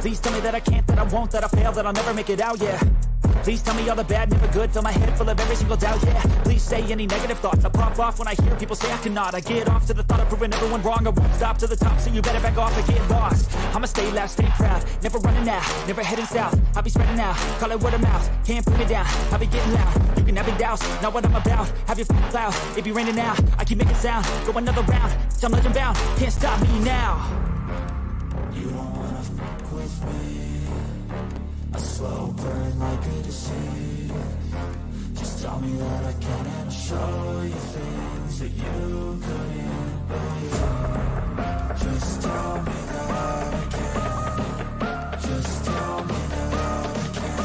Please tell me that I can't, that I won't, that I fail, that I'll never make it out, yeah. Please tell me all the bad, never good, fill my head full of every single doubt, yeah. Please say any negative thoughts, I pop off when I hear people say I cannot. I get off to the thought of proving everyone wrong, I won't stop to the top, so you better back off and get lost. I'ma stay loud, stay proud, never running out, never heading south. I'll be spreading out, call it word of mouth, can't put me down, I'll be getting loud. You can have your doubts, not what I'm about, have your cloud, it be raining now. I keep making sound, go another round, I'm legend bound, can't stop me now. You don't wanna fuck with me, a slow burn like a disease. Just tell me that I can and I'll show you things that you couldn't believe. Just tell me that I can. Just tell me that I can.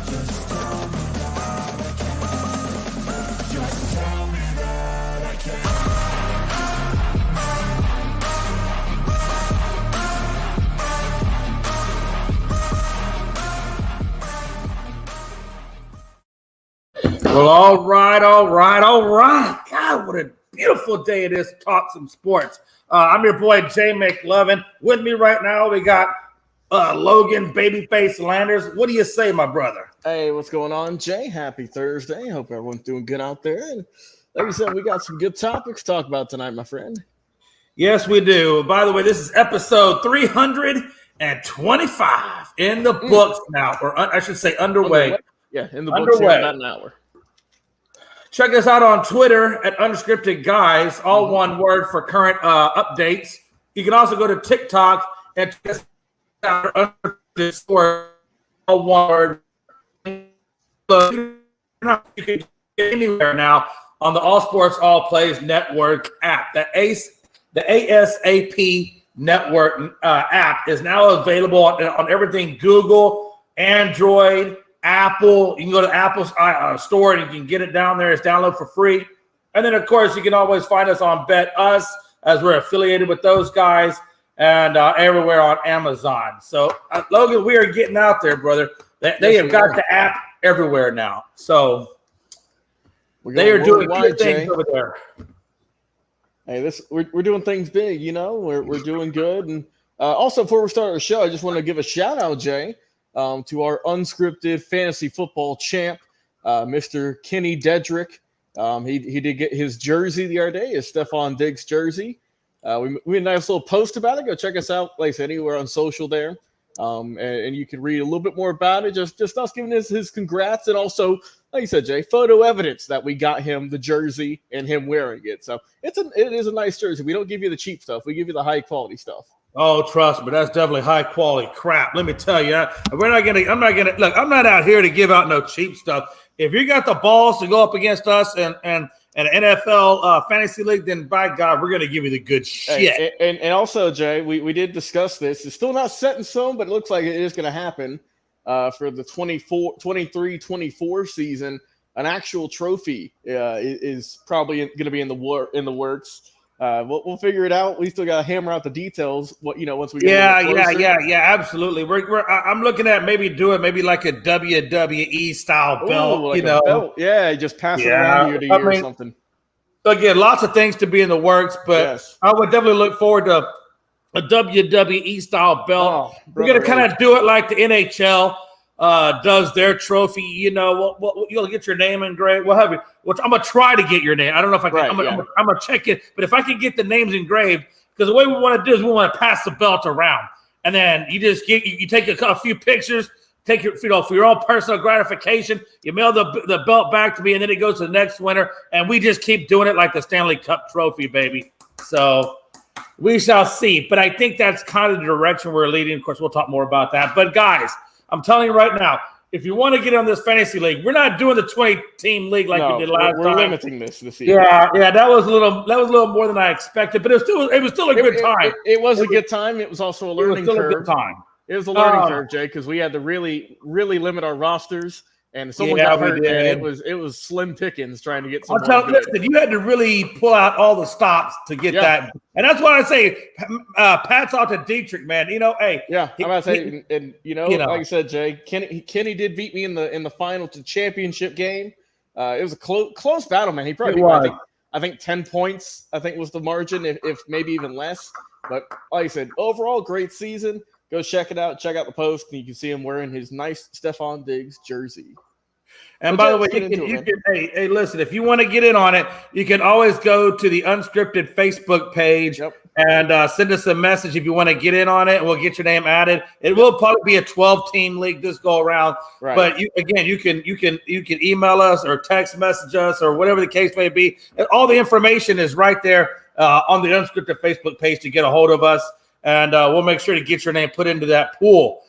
Just tell me that I can. Just tell me that I can. Well, all right. God, what a beautiful day it is to talk some sports. I'm your boy, Jay McLovin. With me right now, we got Logan Babyface Landers. What do you say, my brother? Hey, what's going on, Jay? Happy Thursday. Hope everyone's doing good out there. And like you said, we got some good topics to talk about tonight, my friend. Yes, we do. By the way, this is episode 325 in the books now, or I should say underway. Yeah, in the books here in about an hour. Check us out on Twitter at Unscripted Guys, all one word for current updates. You can also go to TikTok and check us out Unscripted Sport, all one word. You can get anywhere now on the All Sports All Plays Network app. The ASAP Network app is now available on everything Google, Android, Apple. You can go to Apple's store and you can get it down there. It's download for free. And then, of course, you can always find us on Bet Us, as we're affiliated with those guys, and everywhere on Amazon. So, Logan, we are getting out there, brother. They have got the app everywhere now. So they are doing good things over there. Hey, we're doing things big, you know. We're doing good. And also, before we start our show, I just want to give a shout out, Jay, to our unscripted fantasy football champ, Mr. Kenny Dedrick. He did get his jersey the other day, his Stephon Diggs jersey. We made a nice little post about it. Go check us out, like I said, anywhere on social there. And you can read a little bit more about it. Just us giving his congrats, and also, like you said, Jay, photo evidence that we got him the jersey and him wearing it. So it is a nice jersey. We don't give you the cheap stuff. We give you the high quality stuff. Oh, trust me, that's definitely high quality crap. Let me tell you, I'm not out here to give out no cheap stuff. If you got the balls to go up against us and an NFL fantasy league, then by God, we're gonna give you the good shit. And also, Jay, we did discuss this. It's still not set in stone, but it looks like it is going to happen for the 23-24 season. An actual trophy is probably going to be in the works. We'll figure it out. We still got to hammer out the details. Once we get yeah, absolutely. I'm looking at maybe like a WWE style belt. Like a belt. Yeah, just pass it around year to year or something. So again, lots of things to be in the works, but yes. I would definitely look forward to a WWE style belt. We're gonna kind of do it like the NHL does their trophy. You'll get your name engraved. We'll have you. I'm gonna try to get your name. I don't know if I can. I'm gonna check it, but if I can get the names engraved, because the way we want to do is we want to pass the belt around, and then you take a few pictures, take your for your own personal gratification. You mail the belt back to me, and then it goes to the next winner, and we just keep doing it like the Stanley Cup trophy, baby. So we shall see. But I think that's kind of the direction we're leading. Of course, we'll talk more about that. But guys, I'm telling you right now, if you want to get on this fantasy league, we're not doing the 20-team league like we did last time. We're limiting this year. Yeah, that was a little more than I expected, but it was still a good time. It was a good time. It was also a learning curve. It was still a good time. It was a learning curve, Jay, because we had to really, really limit our rosters, and someone got hurt, and it was slim pickings trying to get someone. Listen, you had to really pull out all the stops to get that, and that's why I say, Pat's out to Dietrich, man. I'm about to say, like I said, Jay, Kenny did beat me in the final to championship game. It was a close battle, man. He probably I think 10 points. I think was the margin, if maybe even less. But like I said, overall, great season. Go check it out. Check out the post, and you can see him wearing his nice Stephon Diggs jersey. And by the way, hey, listen, if you want to get in on it, you can always go to the Unscripted Facebook page and send us a message if you want to get in on it, and we'll get your name added. It will probably be a 12-team league this go around, but you can email us or text message us or whatever the case may be. All the information is right there on the Unscripted Facebook page to get a hold of us, and we'll make sure to get your name put into that pool.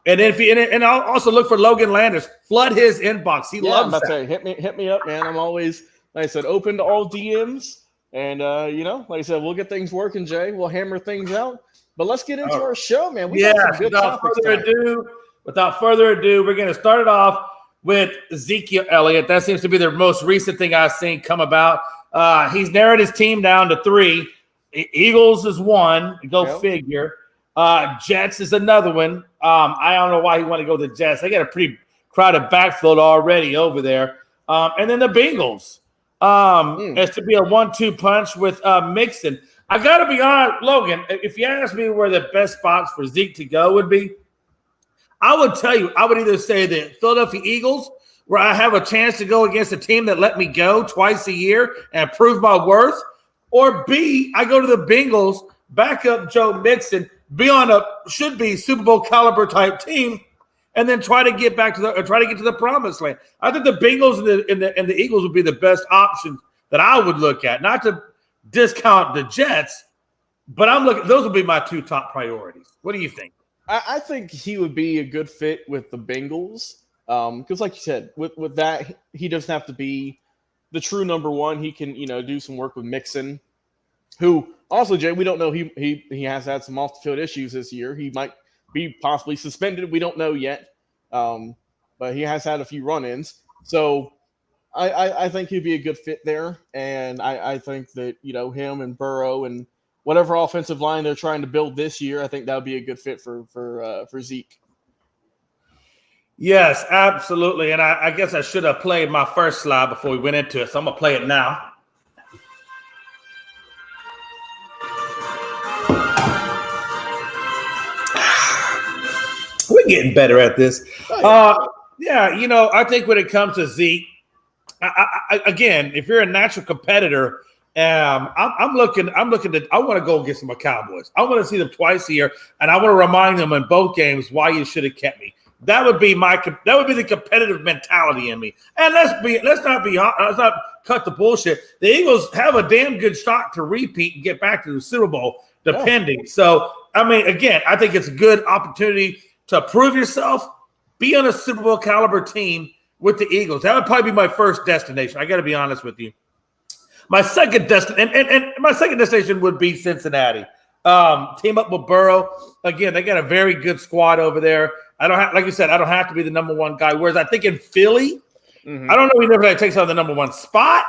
And if you and I'll also look for Logan Landers. Flood his inbox. He loves that. Say, hit me up, man. I'm always, like I said, open to all DMs. And like I said, we'll get things working, Jay. We'll hammer things out. But let's get into our show, man. We got some good topics. Without further ado, we're going to start it off with Ezekiel Elliott. That seems to be the most recent thing I've seen come about. He's narrowed his team down to 3. Eagles is 1. Go figure. Jets is another one. I don't know why he wanted to go to the Jets. They got a pretty crowded backfield already over there. And then the Bengals. It's to be a 1-2 punch with Mixon. I got to be honest, Logan, if you ask me where the best spots for Zeke to go would be, I would tell you, I would either say the Philadelphia Eagles, where I have a chance to go against a team that let me go twice a year and prove my worth, or B, I go to the Bengals, back up Joe Mixon, be on should be Super Bowl caliber type team, and then try to get to the promised land. I think the Bengals and the Eagles would be the best options that I would look at. Not to discount the Jets, but those would be my 2 top priorities. What do you think? I think he would be a good fit with the Bengals. Because like you said, with that, he doesn't have to be the true number 1. He can, do some work with Mixon, who also, Jay, we don't know. He has had some off the field issues this year. He might be possibly suspended. We don't know yet. But he has had a few run-ins. So I think he'd be a good fit there. And I think that, him and Burrow and whatever offensive line they're trying to build this year, I think that would be a good fit for Zeke. Yes, absolutely. And I guess I should have played my first slide before we went into it. So I'm going to play it now. We're getting better at this. I think when it comes to Zeke, again, if you're a natural competitor, I'm looking. I want to go against my Cowboys. I want to see them twice a year, and I want to remind them in both games why you should have kept me. That would be the competitive mentality in me. And let's not cut the bullshit. The Eagles have a damn good shot to repeat and get back to the Super Bowl, depending. So, again, I think it's a good opportunity to prove yourself, be on a Super Bowl caliber team with the Eagles. That would probably be my first destination. I got to be honest with you. My second destination would be Cincinnati. Team up with Burrow. Again, they got a very good squad over there. Like you said, I don't have to be the number 1 guy. Whereas I think in Philly, I don't know if he takes on the number 1 spot,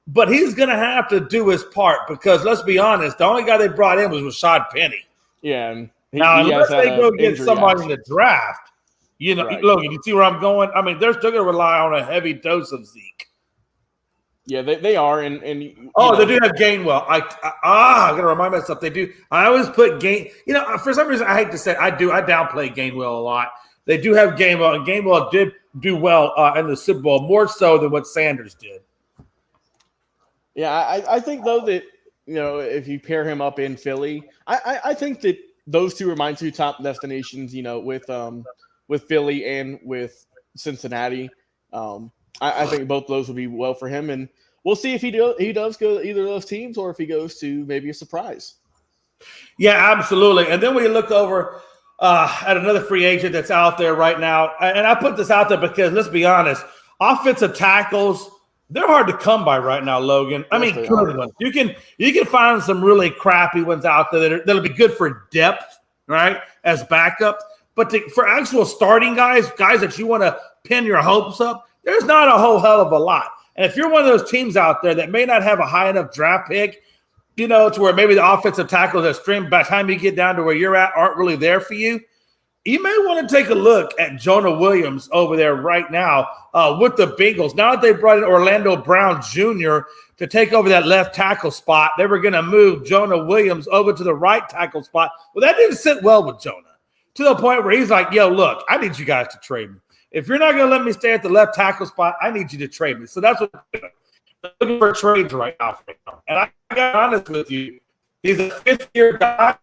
but he's going to have to do his part because let's be honest, the only guy they brought in was Rashad Penny. Yeah. And unless they go get somebody in the draft, Logan, you see where I'm going? They're still going to rely on a heavy dose of Zeke. Yeah, they are, and they do have Gainwell. I got to remind myself they do. I always put for some reason I hate to say I downplay Gainwell a lot. They do have Gainwell, and Gainwell did do well in the Super Bowl, more so than what Sanders did. Yeah, I think though that if you pair him up in Philly, I think that those 2 are my 2 top destinations. With Philly and with Cincinnati. I think both of those would be well for him, and we'll see if he does go to either of those teams or if he goes to maybe a surprise. Yeah, absolutely. And then we look over at another free agent that's out there right now, and I put this out there because let's be honest, offensive tackles, they're hard to come by right now, Logan. Good ones. You can find some really crappy ones out there that'll be good for depth, right, as backup. But for actual starting guys that you want to pin your hopes up, there's not a whole hell of a lot. And if you're one of those teams out there that may not have a high enough draft pick, to where maybe the offensive tackles that stream by the time you get down to where you're at aren't really there for you, you may want to take a look at Jonah Williams over there right now with the Bengals. Now that they brought in Orlando Brown Jr. to take over that left tackle spot, they were going to move Jonah Williams over to the right tackle spot. Well, that didn't sit well with Jonah to the point where he's like, yo, look, I need you guys to trade me. If you're not going to let me stay at the left tackle spot, I need you to trade me. So that's what I'm looking for trades right now. And I got honest with you. He's a fifth-year guy.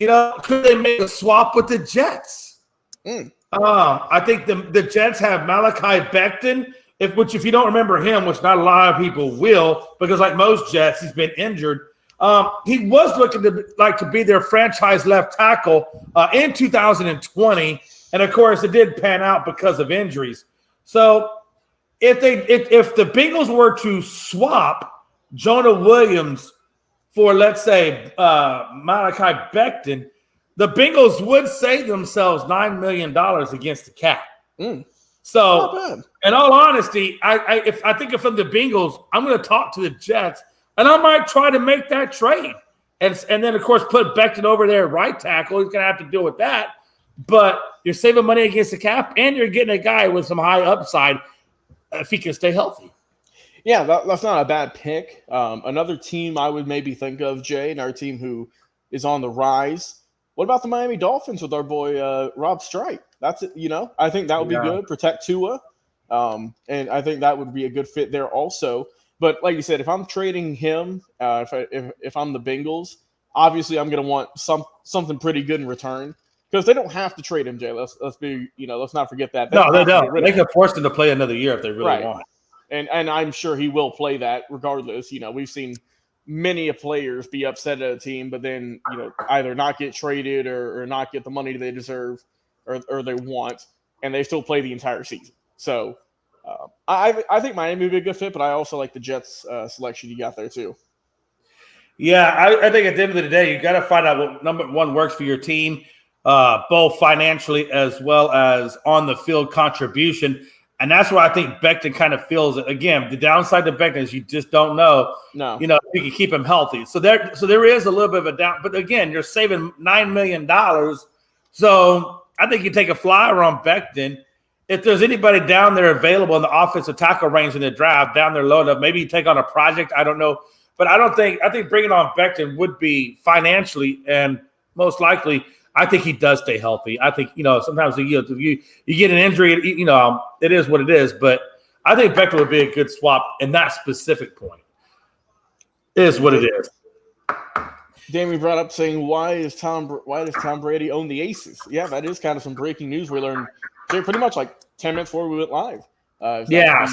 Could they make a swap with the Jets? I think the Jets have Malachi Becton, which if you don't remember him, which not a lot of people will, because like most Jets, he's been injured. He was looking to be their franchise left tackle in 2020, and of course, it did pan out because of injuries. So if the Bengals were to swap Jonah Williams for, let's say, Malachi Becton, the Bengals would save themselves $9 million against the cap. So, in all honesty, I think if I'm the Bengals, I'm going to talk to the Jets, and I might try to make that trade. And then, of course, put Becton over there at right tackle. He's going to have to deal with that. But you're saving money against the cap, and you're getting a guy with some high upside if he can stay healthy. Yeah, that's not a bad pick. Another team I would maybe think of, Jay, and our team who is on the rise. What about the Miami Dolphins with our boy Rob Stripe? That's it. I think that would be good. Protect Tua, and I think that would be a good fit there also. But like you said, if I'm trading him, if I'm the Bengals, obviously I'm going to want something pretty good in return because they don't have to trade him, Jay. Let's not forget that. No, they don't. They can force him to play another year if they really want. And I'm sure he will play that regardless. We've seen many players be upset at a team, but then, either not get traded or not get the money they deserve or they want, and they still play the entire season. So I think Miami would be a good fit, but I also like the Jets selection you got there too. Yeah, I think at the end of the day, you got to find out what number one works for your team, both financially as well as on the field contribution. And that's where I think Becton kind of feels it. Again, the downside to Becton is you just don't know. No. If you can keep him healthy. So there is a little bit of a down. But again, you're saving $9 million. So I think you take a flyer on Becton. If there's anybody down there available in the offensive tackle range in the draft, down there low enough, maybe you take on a project. I don't know. But I think bringing on Becton would be financially and most likely – I think he does stay healthy. I think, sometimes you get an injury, it is what it is. But I think Becton would be a good swap in that specific point. It is what it is. Damien brought up saying, why does Tom Brady own the Aces? Yeah, that is kind of some breaking news we learned pretty much like 10 minutes before we went live.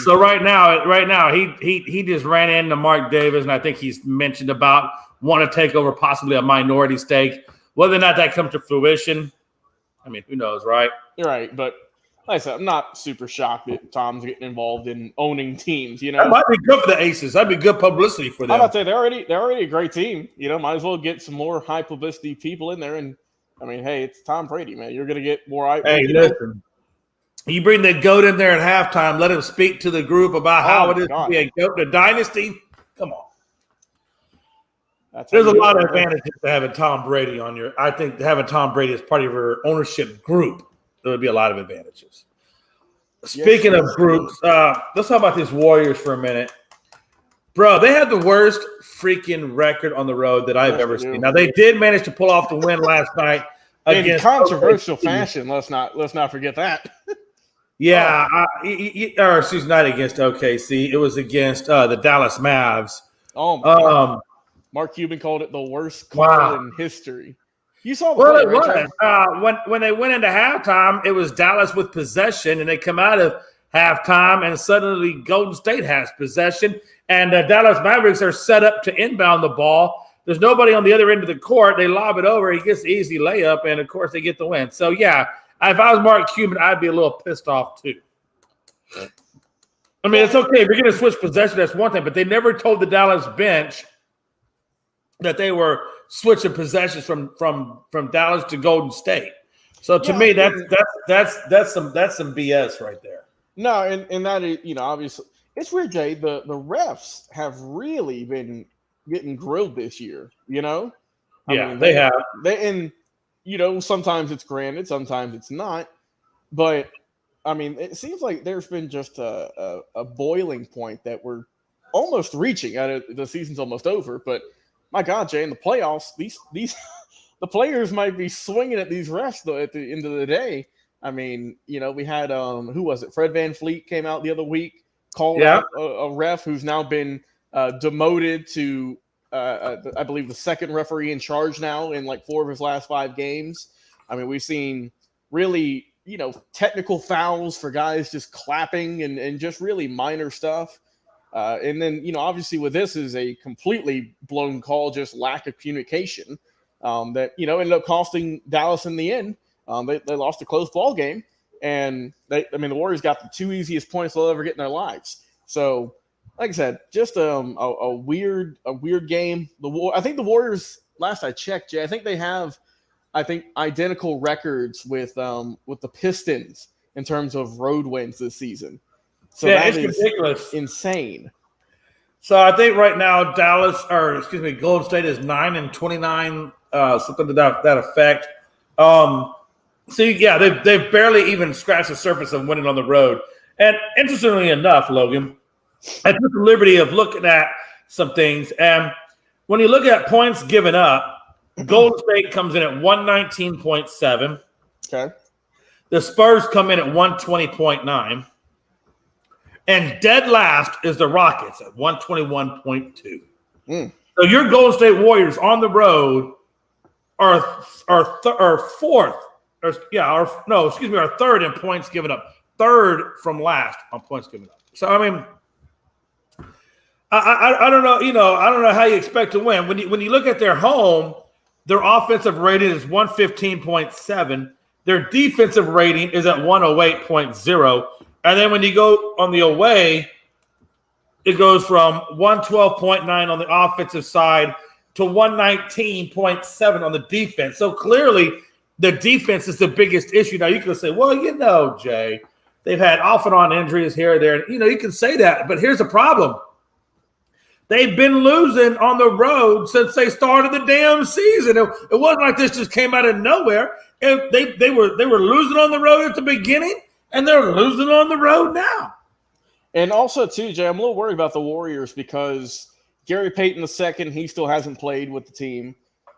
So right now he just ran into Mark Davis, and I think he's mentioned about want to take over possibly a minority stake. Whether or not that comes to fruition, I mean, who knows, right? You're right, but like I said, I'm not super shocked that Tom's getting involved in owning teams. That might be good for the Aces. That'd be good publicity for them. I'm about to say they're already a great team. Might as well get some more high publicity people in there. And I mean, hey, it's Tom Brady, man. You're gonna get more. Listen, you bring the GOAT in there at halftime. Let him speak to the group about how it is to be a GOAT, the dynasty. Come on. There's a lot of advantages to having Tom Brady on your. I think having Tom Brady as part of your ownership group, there would be a lot of advantages. Speaking of groups, let's talk about these Warriors for a minute, bro. They had the worst freaking record on the road that I've ever seen. Now they did manage to pull off the win last night in controversial fashion. Let's not forget that. Yeah, not against OKC. It was against the Dallas Mavs. Oh my God. Mark Cuban called it the worst call in history. You saw the it was. When they went into halftime, it was Dallas with possession, and they come out of halftime, and suddenly Golden State has possession, and the Dallas Mavericks are set up to inbound the ball. There's nobody on the other end of the court. They lob it over. He gets the easy layup, and, of course, they get the win. So, yeah, if I was Mark Cuban, I'd be a little pissed off too. I mean, it's okay. If you're going to switch possession, that's one thing, but they never told the Dallas bench that they were switching possessions from Dallas to Golden State. So to me, that's some BS right there. No, and that is, obviously it's weird, Jay. The refs have really been getting grilled this year. I mean, they have. sometimes it's granted, sometimes it's not. But, I mean, it seems like there's been just a boiling point that we're almost reaching. The season's almost over. But, my God, Jay, in the playoffs, these the players might be swinging at these refs, though, at the end of the day. I mean, we had, who was it? Fred VanVleet came out the other week, called out a ref who's now been demoted to, I believe, the second referee in charge now in like 4 of his last 5 games. I mean, we've seen really, technical fouls for guys just clapping and just really minor stuff. And then, obviously with this is a completely blown call, just lack of communication that, ended up costing Dallas in the end. They lost a close ball game, and the Warriors got the 2 easiest points they'll ever get in their lives. So, like I said, just a weird game. I think the Warriors, last I checked, Jay, I think they have, identical records with the Pistons in terms of road wins this season. So that is ridiculous, insane. So I think right now Golden State is 9-29, something to that effect. They've barely even scratched the surface of winning on the road. And interestingly enough, Logan, I took the liberty of looking at some things. And when you look at points given up, Golden State comes in at 119.7. Okay. The Spurs come in at 120.9. And dead last is the Rockets at 121.2. So your Golden State Warriors on the road are fourth. Are third in points given up. Third from last on points given up. So, I mean, I don't know. I don't know how you expect to win. When you look at their home, their offensive rating is 115.7. Their defensive rating is at 108.0. And then when you go on the away, it goes from 112.9 on the offensive side to 119.7 on the defense. So clearly, the defense is the biggest issue. Now, you can say, well, Jay, they've had off and on injuries here or there. You can say that. But here's the problem. They've been losing on the road since they started the damn season. It wasn't like this just came out of nowhere. They were losing on the road at the beginning, and they're losing on the road now. And also, too, Jay, I'm a little worried about the Warriors because Gary Payton II, he still hasn't played with the team.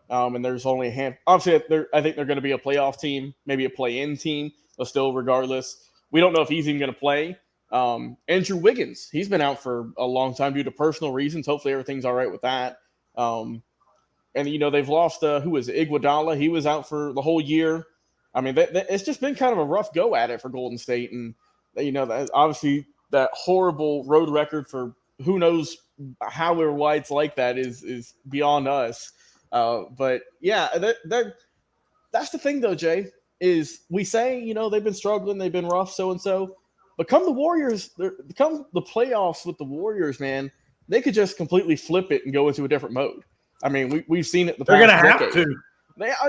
And there's only a handful. Obviously, I think they're going to be a playoff team, maybe a play-in team, but still, regardless, we don't know if he's even going to play. Andrew Wiggins, he's been out for a long time due to personal reasons. Hopefully, everything's all right with that. And, they've lost, Iguodala. He was out for the whole year. I mean, it's just been kind of a rough go at it for Golden State. And, obviously that horrible road record for who knows how or why it's like that is beyond us. But, yeah, that's the thing, though, Jay, is we say, they've been struggling, they've been rough, so-and-so. But come the playoffs with the Warriors, man, they could just completely flip it and go into a different mode. I mean, we've seen it the past decade. They're going to have to.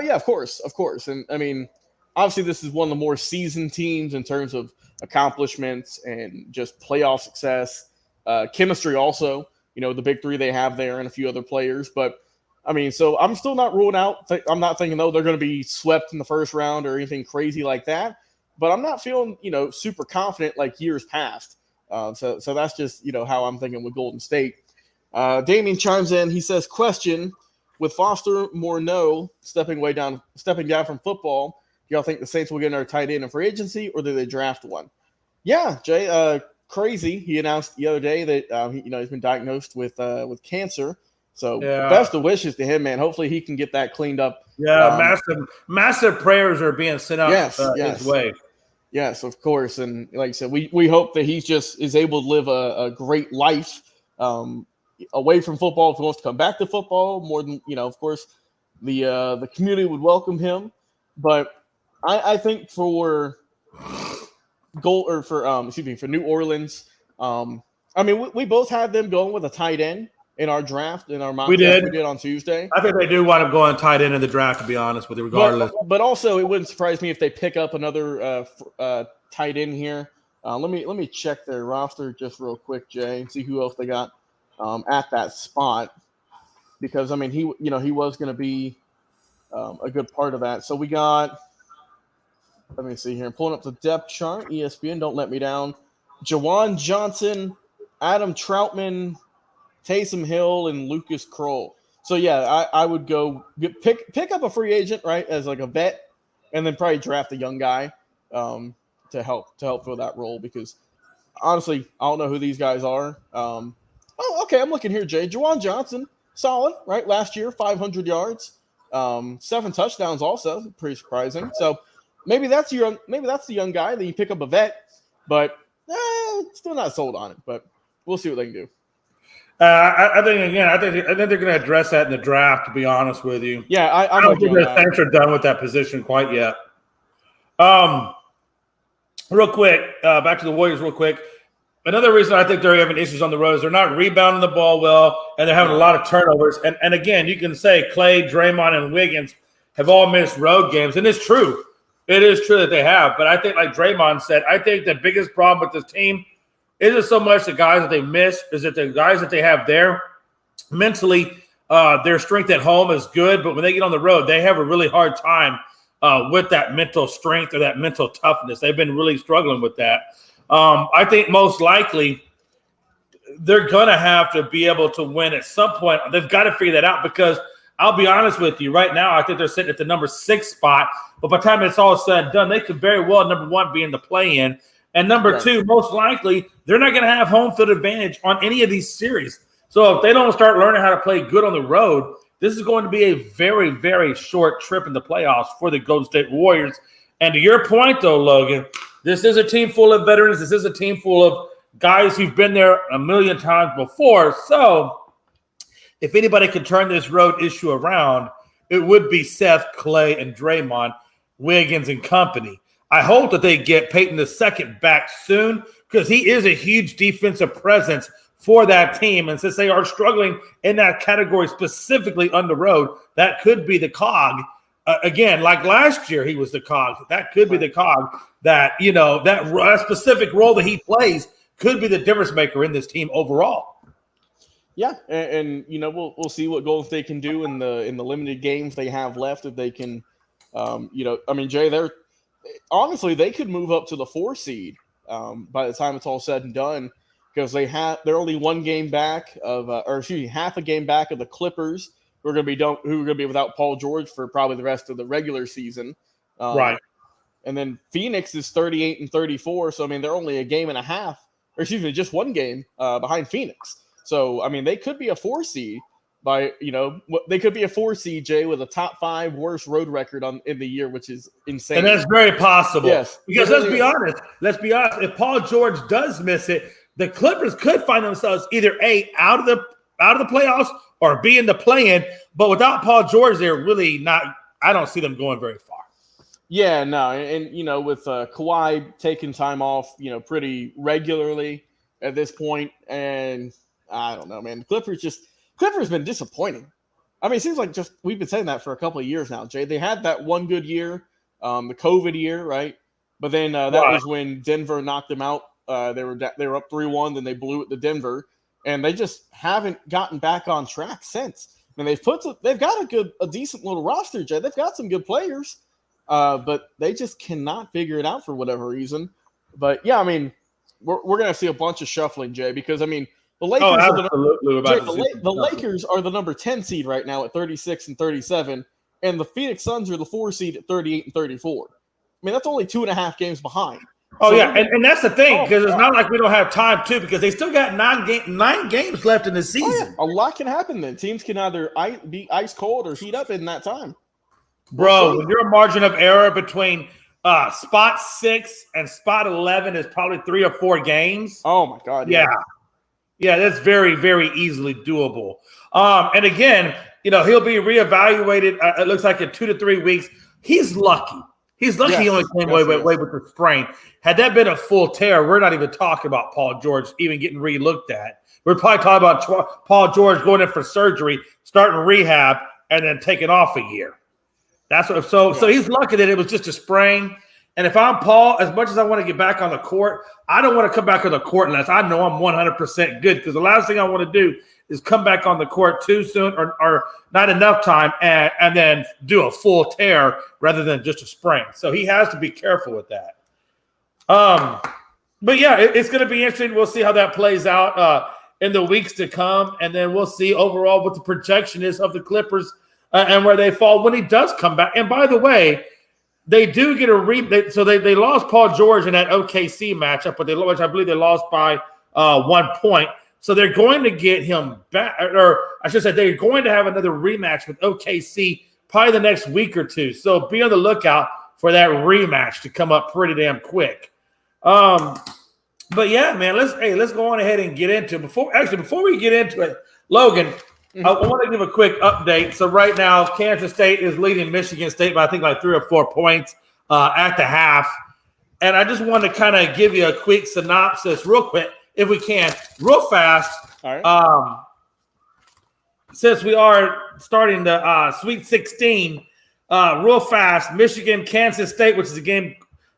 Yeah, of course. And, I mean, obviously this is one of the more seasoned teams in terms of accomplishments and just playoff success. Chemistry also, the big three they have there and a few other players. But, I mean, so I'm still not ruling out. I'm not thinking, they're going to be swept in the first round or anything crazy like that. But I'm not feeling, super confident like years past. So that's just, how I'm thinking with Golden State. Damien chimes in. He says, question, with Foster Morneau stepping down from football, do y'all think the Saints will get another tight end in free agency, or do they draft one? Yeah, Jay, crazy. He announced the other day that, he's been diagnosed with cancer. So best of wishes to him, man. Hopefully he can get that cleaned up. Yeah, massive prayers are being sent out his way. Yes, of course. And like I said, we hope that he just is able to live a great life away from football. If he wants to come back to football, more than, of course, the community would welcome him. But I think for New Orleans, I mean, we both had them going with a tight end in our draft, in our mock draft we did on Tuesday. I think they do wind up going tight end in the draft, to be honest with you, regardless. But also, it wouldn't surprise me if they pick up another tight end here. Let me check their roster just real quick, Jay, and see who else they got at that spot. Because I mean, he was going to be a good part of that. So we got, let me see here. I'm pulling up the depth chart. ESPN, don't let me down. Jawan Johnson, Adam Troutman, Taysom Hill, and Lucas Kroll. So yeah, I would go pick up a free agent, right, as like a vet, and then probably draft a young guy to help fill that role, because honestly, I don't know who these guys are. Okay, I'm looking here, Jay. Jawan Johnson, solid, right? Last year, 500 yards, 7 touchdowns, also pretty surprising. So maybe that's the young guy that you pick up a vet, but still not sold on it. But we'll see what they can do. I think they're going to address that in the draft. To be honest with you, yeah, I don't think the Saints are done with that position quite yet. Real quick, back to the Warriors. Real quick, another reason I think they're having issues on the road is they're not rebounding the ball well, and they're having a lot of turnovers. And again, you can say Clay, Draymond, and Wiggins have all missed road games, and it's true. It is true that they have. But I think, like Draymond said, I think the biggest problem with this team isn't so much the guys that they miss, is that the guys that they have there mentally, their strength at home is good, but when they get on the road, they have a really hard time with that mental strength or that mental toughness. They've been really struggling with that. I think most likely they're going to have to be able to win at some point. They've got to figure that out, because I'll be honest with you, right now I think they're sitting at the number 6 spot, but by the time it's all said and done, they could very well, number 1, be in the play-in. And number 2, most likely, they're not going to have home field advantage on any of these series. So if they don't start learning how to play good on the road, this is going to be a very, very short trip in the playoffs for the Golden State Warriors. And to your point, though, Logan, this is a team full of veterans. This is a team full of guys who've been there a million times before. So if anybody can turn this road issue around, it would be Seth, Clay, and Draymond, Wiggins, and company. I hope that they get Peyton II back soon, because he is a huge defensive presence for that team. And since they are struggling in that category specifically on the road, that could be the cog. Again, like last year, he was the cog. That could be the cog that, that specific role that he plays could be the difference maker in this team overall. Yeah, and we'll see what Golden State can do in the limited games they have left. If they can, Jay, honestly, they could move up to the 4 seed by the time it's all said and done, because they're only 1 game back of, half a game back of the Clippers, who are going to be without Paul George for probably the rest of the regular season. Right. And then Phoenix is 38-34, so they're only a game and a half, just 1 game behind Phoenix. So they could be a 4 seed. They could be a 4 seed, Jay, with a top 5 worst road record in the year, which is insane. And that's very possible. Yes. Because let's be honest. If Paul George does miss it, the Clippers could find themselves either A, out of the playoffs, or B, in the play-in. But without Paul George, they're really not. I don't see them going very far. Yeah, no, and with Kawhi taking time off, pretty regularly at this point, and I don't know, man. Clippers been disappointing. It seems like we've been saying that for a couple of years now, Jay. They had that one good year, the COVID year, right? But then that was when Denver knocked them out. They were up 3-1, then they blew it to Denver, and they just haven't gotten back on track since. They've got a decent little roster, Jay. They've got some good players, but they just cannot figure it out for whatever reason. But yeah, we're gonna see a bunch of shuffling, Jay, because the Lakers the Lakers are the number 10 seed right now at 36-37, and the Phoenix Suns are the 4 seed at 38-34. That's only 2.5 games behind. Oh, so, yeah, and that's the thing, because it's not like we don't have time, too, because they still got 9 games left in the season. Oh, yeah. A lot can happen then. Teams can either be ice cold or heat up in that time. Bro, when your margin of error between spot 6 and spot 11 is probably 3 or 4 games. Oh, my God. Yeah. Yeah, that's very, very easily doable. And again, he'll be reevaluated, it looks like in 2 to 3 weeks. He's lucky. He only came away with the sprain. Had that been a full tear, we're not even talking about Paul George even getting re-looked at. We're probably talking about Paul George going in for surgery, starting rehab, and then taking off a year. That's what. So he's lucky that it was just a sprain. And if I'm Paul, as much as I want to get back on the court, I don't want to come back on the court unless I know I'm 100% good, because the last thing I want to do is come back on the court too soon or not enough time and then do a full tear rather than just a sprain. So he has to be careful with that. But yeah, it's going to be interesting. We'll see how that plays out in the weeks to come, and then we'll see overall what the projection is of the Clippers and where they fall when he does come back. And by the way, they do get a so they lost Paul George in that OKC matchup, which I believe they lost by 1 point. So they're going to get him back, or I should say they're going to have another rematch with OKC probably the next week or two. So be on the lookout for that rematch to come up pretty damn quick. But yeah, man, let's go on ahead and get into it. Before we get into it, Logan, I want to give a quick update. So right now, Kansas State is leading Michigan State by I think like 3 or 4 points at the half. And I just want to kind of give you a quick synopsis real quick, if we can, real fast. All right. Since we are starting the Sweet 16, real fast, Michigan, Kansas State, which is a game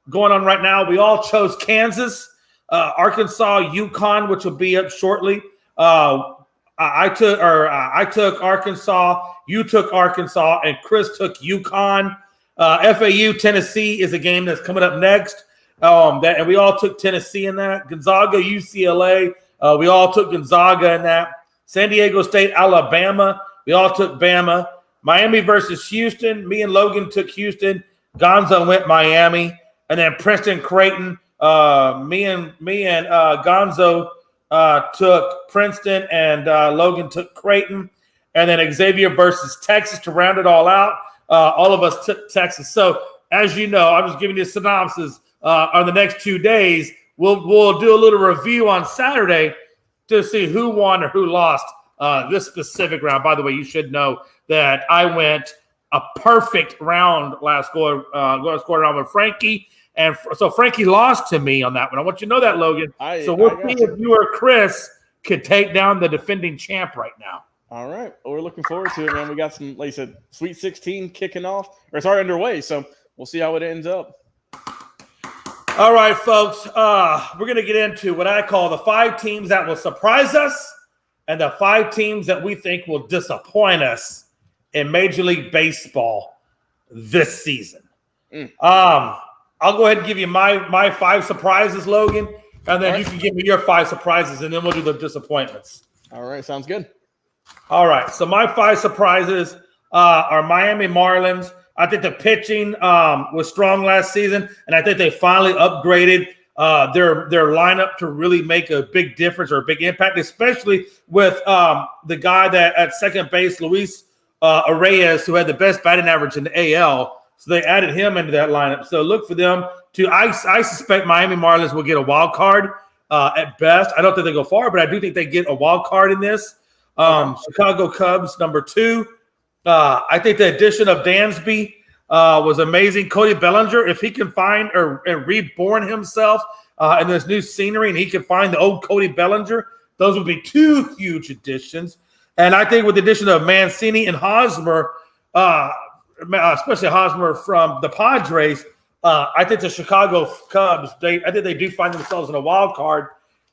going on right now. We all chose Kansas. Arkansas, UConn, which will be up shortly. I took Arkansas. You took Arkansas, and Chris took UConn. FAU, Tennessee is a game that's coming up next. And we all took Tennessee in that. Gonzaga, UCLA. We all took Gonzaga in that. San Diego State, Alabama. We all took Bama. Miami versus Houston. Me and Logan took Houston. Gonzo went Miami, and then Princeton, Creighton. Me and Gonzo took Princeton, and Logan took Creighton, and then Xavier versus Texas to round it all out. All of us took Texas. So as you know, I'm just giving you a synopsis. On the next 2 days, we'll do a little review on Saturday to see who won or who lost this specific round. By the way, you should know that I went a perfect round last score round with Frankie. And so Frankie lost to me on that one. I want you to know that, Logan. So we'll see if you or Chris could take down the defending champ right now. All right. Well, we're looking forward to it, man. We got some, like you said, Sweet 16 kicking off. Or it's already underway, so we'll see how it ends up. All right, folks. We're going to get into what I call the 5 teams that will surprise us and the 5 teams that we think will disappoint us in Major League Baseball this season. I'll go ahead and give you my 5 surprises, Logan, and then you can give me your 5 surprises, and then we'll do the disappointments. All right, sounds good. All right, so my 5 surprises are Miami Marlins. I think the pitching was strong last season, and I think they finally upgraded their lineup to really make a big difference or a big impact, especially with the guy that at second base, Luis Arraez, who had the best batting average in the AL. So they added him into that lineup. So look for them to. I suspect Miami Marlins will get a wild card at best. I don't think they go far, but I do think they get a wild card in this. Chicago Cubs, number 2. I think the addition of Dansby was amazing. Cody Bellinger, if he can find or reborn himself in this new scenery, and he can find the old Cody Bellinger, those would be 2 huge additions. And I think with the addition of Mancini and Hosmer, especially Hosmer from the Padres, I think the Chicago Cubs, I think they do find themselves in a wild card.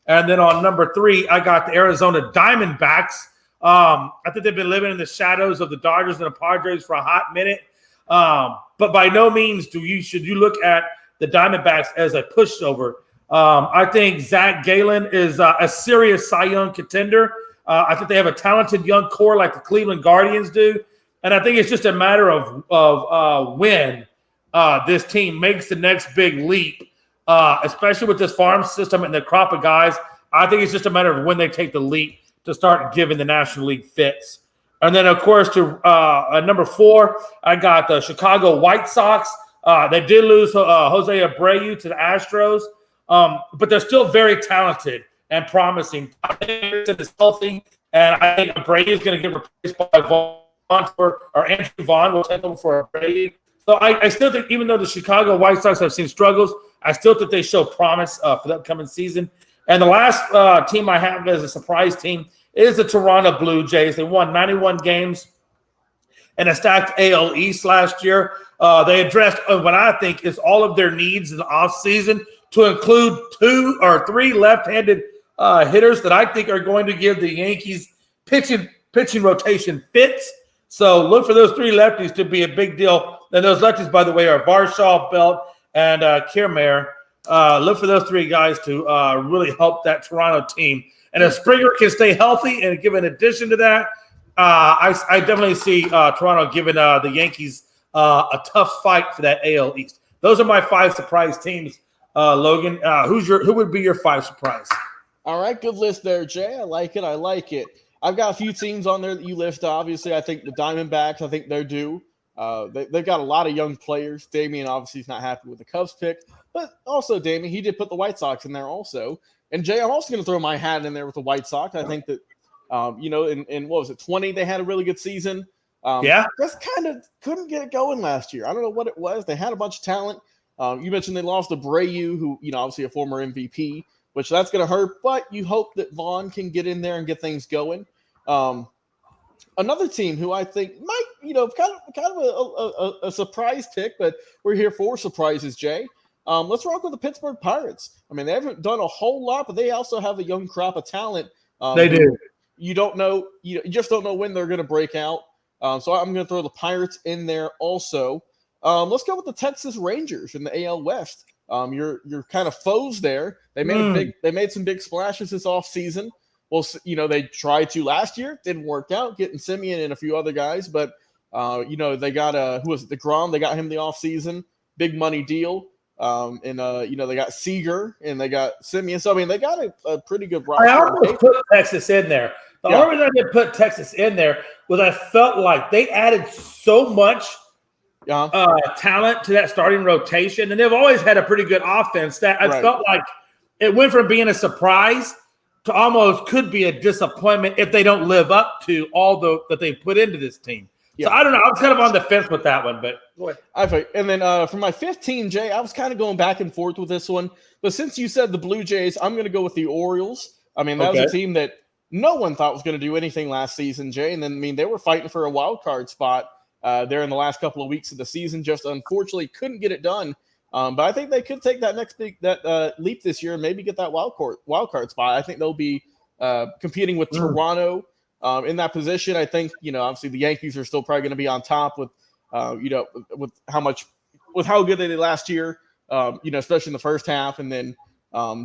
And then on number 3, I got the Arizona Diamondbacks. I think they've been living in the shadows of the Dodgers and the Padres for a hot minute. But by no means should you look at the Diamondbacks as a pushover. I think Zach Gallen is a serious Cy Young contender. I think they have a talented young core like the Cleveland Guardians do. And I think it's just a matter of when this team makes the next big leap, especially with this farm system and the crop of guys. I think it's just a matter of when they take the leap to start giving the National League fits. And then, of course, to number 4, I got the Chicago White Sox. They did lose Jose Abreu to the Astros, but they're still very talented and promising. I think it's healthy, and I think Abreu is going to get replaced by Vaughn or Andrew Vaughn will take over for Abreu. So I still think, even though the Chicago White Sox have seen struggles, I still think they show promise for the upcoming season. And the last team I have as a surprise team is the Toronto Blue Jays. They won 91 games in a stacked AL East last year. They addressed what I think is all of their needs in the offseason, to include 2 or 3 left-handed hitters that I think are going to give the Yankees pitching rotation fits. So look for those 3 lefties to be a big deal. And those lefties, by the way, are Varshaw, Belt, and Kiermaier. Look for those 3 guys to really help that Toronto team. And if Springer can stay healthy and give an addition to that, I definitely see Toronto giving the Yankees a tough fight for that AL East. Those are my 5 surprise teams, Logan. Who would be your 5 surprise? All right, good list there, Jay. I like it. I've got a few teams on there that you list. Obviously, I think the Diamondbacks, I think they're due. They've got a lot of young players. Damian obviously is not happy with the Cubs pick, but also Damian, he did put the White Sox in there also. And Jay, I'm also going to throw my hat in there with the White Sox. I think that, in what was it, 20, they had a really good season. Just kind of couldn't get it going last year. I don't know what it was. They had a bunch of talent. You mentioned they lost to Abreu, who, obviously a former MVP, which that's going to hurt, but you hope that Vaughn can get in there and get things going. Another team who I think might, kind of a surprise pick, but we're here for surprises, Jay. Let's rock with the Pittsburgh Pirates. I mean, they haven't done a whole lot, but they also have a young crop of talent. They do. You don't know, you just don't know when they're going to break out. So I'm going to throw the Pirates in there also. Let's go with the Texas Rangers in the AL West. You're kind of foes there. They made some big splashes this offseason. Well, they tried to last year, didn't work out, getting Simeon and a few other guys, but they got who was it, DeGrom? They got him the offseason, big money deal. They got Seager and they got Simeon. So I mean, they got a pretty good roster. I almost put Texas in there. The only reason I didn't put Texas in there was I felt like they added so much talent to that starting rotation, and they've always had a pretty good offense that I felt like it went from being a surprise to almost could be a disappointment if they don't live up to all that they put into this team. So I don't know. I was kind of on the fence with that one, but go ahead. And then for my 15, Jay, I was kind of going back and forth with this one. But since you said the Blue Jays, I'm going to go with the Orioles. I mean, that was a team that no one thought was going to do anything last season, Jay. And then, I mean, they were fighting for a wild card spot there in the last couple of weeks of the season. Just unfortunately couldn't get it done. But I think they could take that next big leap this year and maybe get that wild card spot. I think they'll be competing with Toronto in that position. I think, obviously the Yankees are still probably going to be on top with how good they did last year, especially in the first half, and then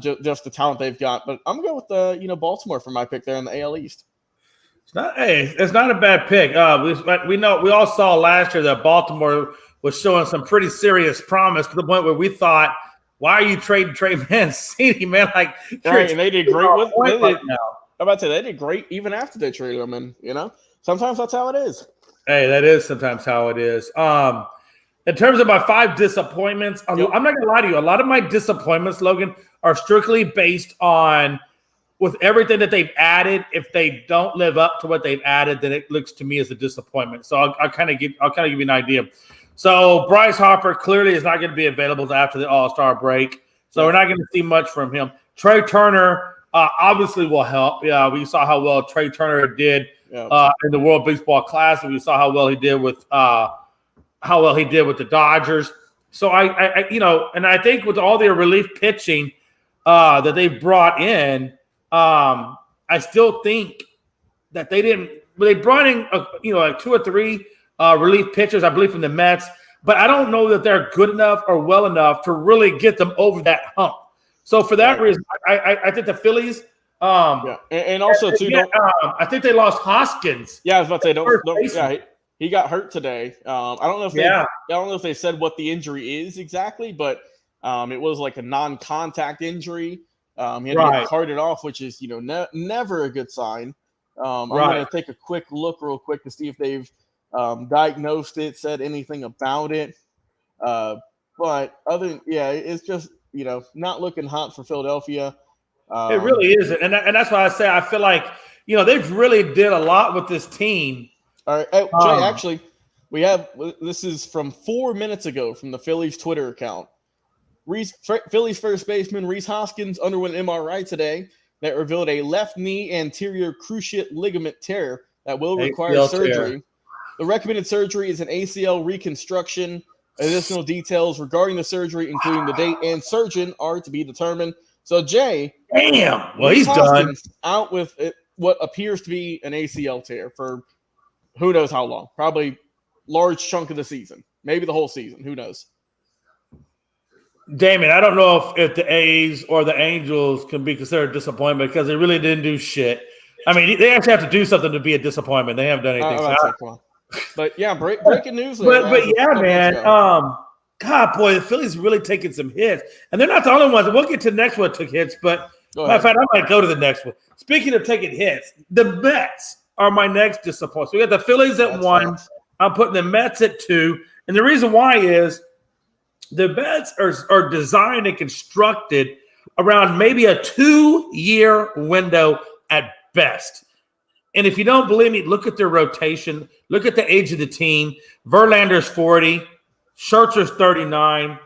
just the talent they've got. But I'm going to go with Baltimore for my pick there in the AL East. It's not a bad pick. We all saw last year that Baltimore was showing some pretty serious promise to the point where we thought, why are you trading Trey Mancini, man? Like, and they did great with it. I'm about to say they did great even after they traded him, and sometimes that's how it is. Hey, that is sometimes how it is. In terms of my 5 disappointments, I'm not gonna lie to you. A lot of my disappointments, Logan, are strictly based on with everything that they've added. If they don't live up to what they've added, then it looks to me as a disappointment. So I'll kind of give you an idea. So Bryce Harper clearly is not going to be available after the All-Star break. So we're not going to see much from him. Trey Turner obviously will help. Yeah, we saw how well Trey Turner did in the World Baseball Classic. We saw how well he did with the Dodgers. So I think with all their relief pitching that they've brought in, I still think that they brought in like 2 or 3 relief pitchers, I believe, from the Mets, but I don't know that they're good enough or well enough to really get them over that hump. So for that reason, I think the Phillies. And also too, I think they lost Hoskins. Yeah, I was about to say, he got hurt today. I don't know if they said what the injury is exactly, but it was like a non-contact injury. He had to get carted off, which is never a good sign. I'm going to take a quick look real quick to see if they've diagnosed it, said anything about it. But it's just not looking hot for Philadelphia. It really isn't, and that's why I say I feel like they've really did a lot with this team. All right, Jay, actually, this is from 4 minutes ago from the Phillies Twitter account. Phillies first baseman Rhys Hoskins underwent an MRI today that revealed a left knee anterior cruciate ligament tear that will require surgery. The recommended surgery is an ACL reconstruction. Additional details regarding the surgery, including the date and surgeon, are to be determined. So, Jay, well, he's done. Out with it. what appears to be an ACL tear for who knows how long. Probably large chunk of the season. Maybe the whole season. Who knows? Damon, I don't know if the A's or the Angels can be considered a disappointment because they really didn't do shit. I mean, they actually have to do something to be a disappointment. They haven't done anything. But yeah, breaking news. But yeah, man. God, boy, the Phillies really taking some hits, and they're not the only ones. We'll get to the next one that took hits, but matter of fact, I might go to the next one. Speaking of taking hits, the Mets are my next disappointment. So we got the Phillies at 1. I'm putting the Mets at 2, and the reason why is the Mets are designed and constructed around maybe a 2-year window at best. And if you don't believe me, look at their rotation. Look at the age of the team. Verlander's 40. Scherzer's 39.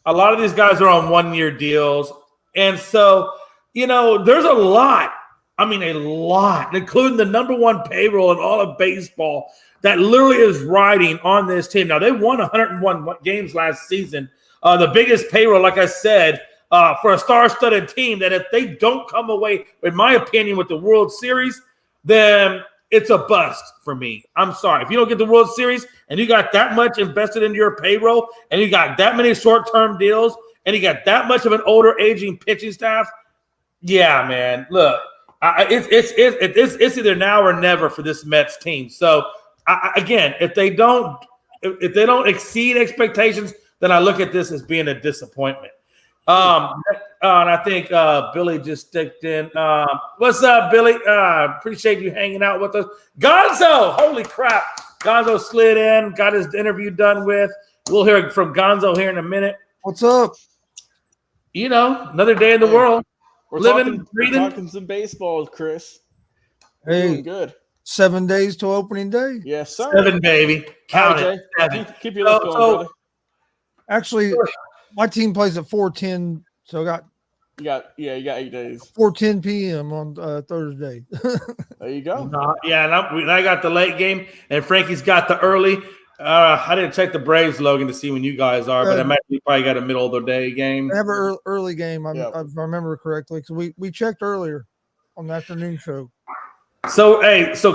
A lot of these guys are on 1-year deals. And so, there's a lot. I mean, a lot, including the number 1 payroll in all of baseball that literally is riding on this team. Now, they won 101 games last season. The biggest payroll, like I said, for a star-studded team, that if they don't come away, in my opinion, with the World Series, then it's a bust for me. I'm sorry. If you don't get the World Series and you got that much invested into your payroll and you got that many short-term deals and you got that much of an older, aging pitching staff, yeah, man, look, it's either now or never for this Mets team. So, again, if they don't exceed expectations, then I look at this as being a disappointment. And I think Billy just sticked in. What's up, Billy? Appreciate you hanging out with us. Gonzo, holy crap. Gonzo slid in, got his interview done with. We'll hear from Gonzo here in a minute. What's up? Another day in the world. We're talking some baseball, Chris. Hey, doing good. 7 days till opening day. Yes, sir. 7, baby. Count it. 7. Keep your list going, brother. Actually, my team plays at 4:10, so you got 8 days. 4:10 p.m. on Thursday. There you go. And I got the late game, and Frankie's got the early. I didn't check the Braves, Logan, to see when you guys are, but I might probably got a middle of the day game. They have an early game, if I remember correctly, because we checked earlier on the afternoon show. So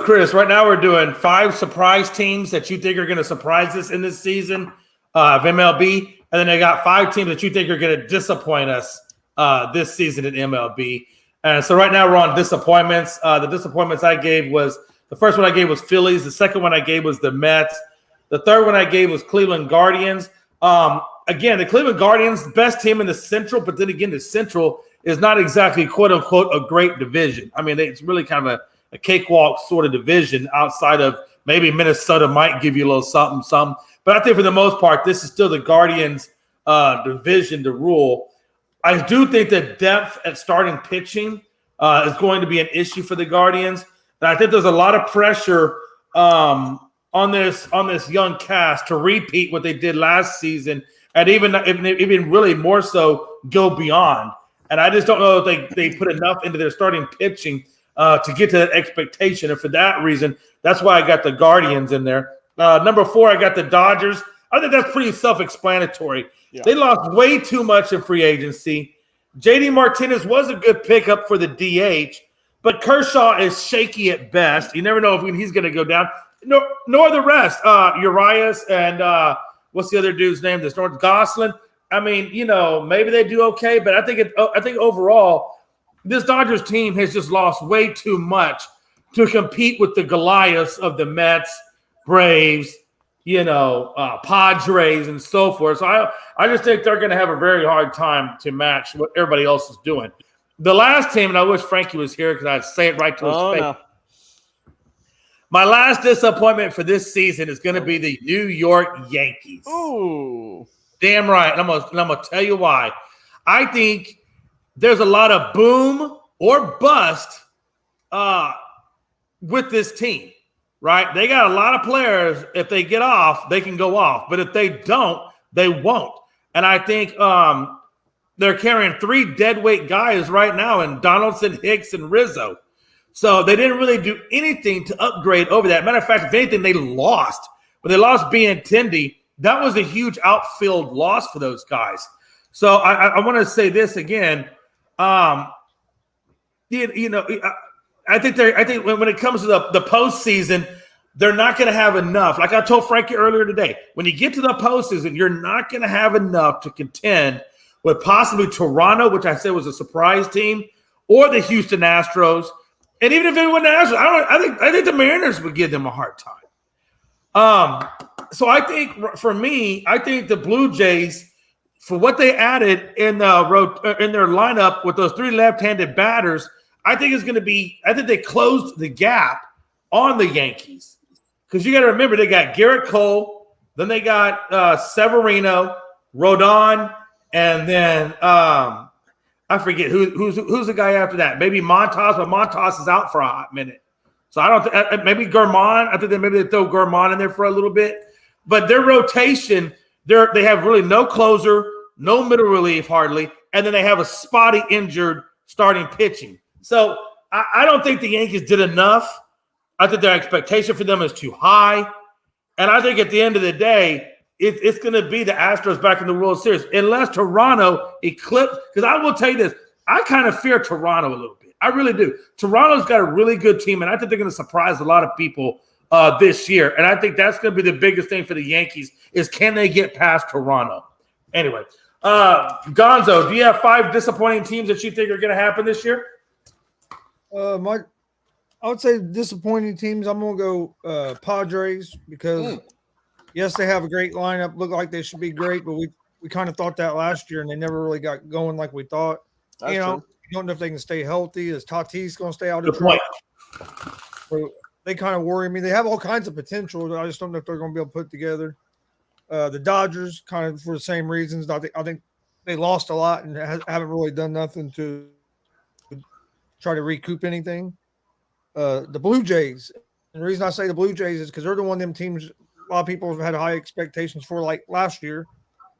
Chris, right now we're doing 5 surprise teams that you think are going to surprise us in this season of MLB, and then they got 5 teams that you think are going to disappoint us this season in MLB. And so right now we're on disappointments. The disappointments I gave was the first one I gave was Phillies. The second one I gave was the Mets. The third one I gave was Cleveland Guardians. Again, the Cleveland Guardians, best team in the Central, but then again, the Central is not exactly quote unquote a great division. I mean, it's really kind of a cakewalk sort of division outside of maybe Minnesota might give you a little something. But I think for the most part, this is still the Guardians' division to rule. I do think that depth at starting pitching is going to be an issue for the Guardians. And I think there's a lot of pressure on this young cast to repeat what they did last season, and even really more so go beyond. And I just don't know if they put enough into their starting pitching to get to that expectation. And for that reason, that's why I got the Guardians in there. Number 4, I got the Dodgers. I think that's pretty self-explanatory. Yeah. They lost way too much in free agency. J.D. Martinez was a good pickup for the DH, but Kershaw is shaky at best. You never know if he's going to go down. Nor the rest. Urias and what's the other dude's name? This North Gosselin. I mean, maybe they do okay, but I think overall, this Dodgers team has just lost way too much to compete with the Goliaths of the Mets, Braves, Padres, and so forth. So I just think they're going to have a very hard time to match what everybody else is doing. The last team, and I wish Frankie was here because I'd say it right to his face. No. My last disappointment for this season is going to be the New York Yankees. Ooh. Damn right. And I'm gonna tell you why. I think there's a lot of boom or bust with this team, right? They got a lot of players. If they get off, they can go off. But if they don't, they won't. And I think they're carrying 3 deadweight guys right now in Donaldson, Hicks, and Rizzo. So they didn't really do anything to upgrade over that. Matter of fact, if anything, they lost. When they lost Benintendi, that was a huge outfield loss for those guys. So I want to say this again. I think when it comes to the postseason, they're not going to have enough. Like I told Frankie earlier today, when you get to the postseason, you're not going to have enough to contend with possibly Toronto, which I said was a surprise team, or the Houston Astros. And even if it wasn't the Astros, I think the Mariners would give them a hard time. So I think for me, I think the Blue Jays, for what they added in their lineup with those 3 left-handed batters, I think they closed the gap on the Yankees. Because you got to remember, they got Garrett Cole, then they got Severino, Rodon, and then I forget who's the guy after that. Maybe Montas, but Montas is out for a hot minute. So I don't maybe Germán. I think they throw Germán in there for a little bit. But their rotation, they have really no closer, no middle relief hardly, and then they have a spotty injured starting pitching. So I don't think the Yankees did enough. I think their expectation for them is too high. And I think at the end of the day, it's going to be the Astros back in the World Series. Unless Toronto eclipses, because I will tell you this, I kind of fear Toronto a little bit. I really do. Toronto's got a really good team, and I think they're going to surprise a lot of people this year. And I think that's going to be the biggest thing for the Yankees is can they get past Toronto? Anyway, Gonzo, do you have 5 disappointing teams that you think are going to happen this year? I would say disappointing teams. I'm going to go Padres because, yes, they have a great lineup. Look like they should be great, but we kind of thought that last year, and they never really got going like we thought. That's true. You don't know if they can stay healthy. Is Tatis going to stay out of the so they kind of worry me. They have all kinds of potential. I just don't know if they're going to be able to put it together. The Dodgers, kind of for the same reasons. I think they lost a lot and haven't really done nothing to try to recoup anything. The Blue Jays. And the reason I say the Blue Jays is because they're the one of them teams a lot of people have had high expectations for, like last year.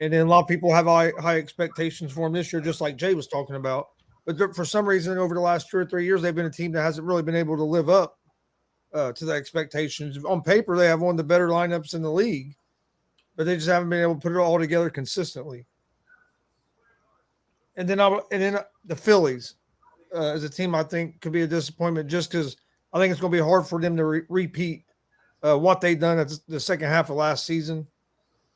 And then a lot of people have high expectations for them this year, just like Jay was talking about. But for some reason, over the last 2 or 3 years, they've been a team that hasn't really been able to live up to the expectations. On paper, they have one of the better lineups in the league, but they just haven't been able to put it all together consistently. And then the Phillies as a team, I think, could be a disappointment just because I think it's going to be hard for them to repeat what they've done at the second half of last season.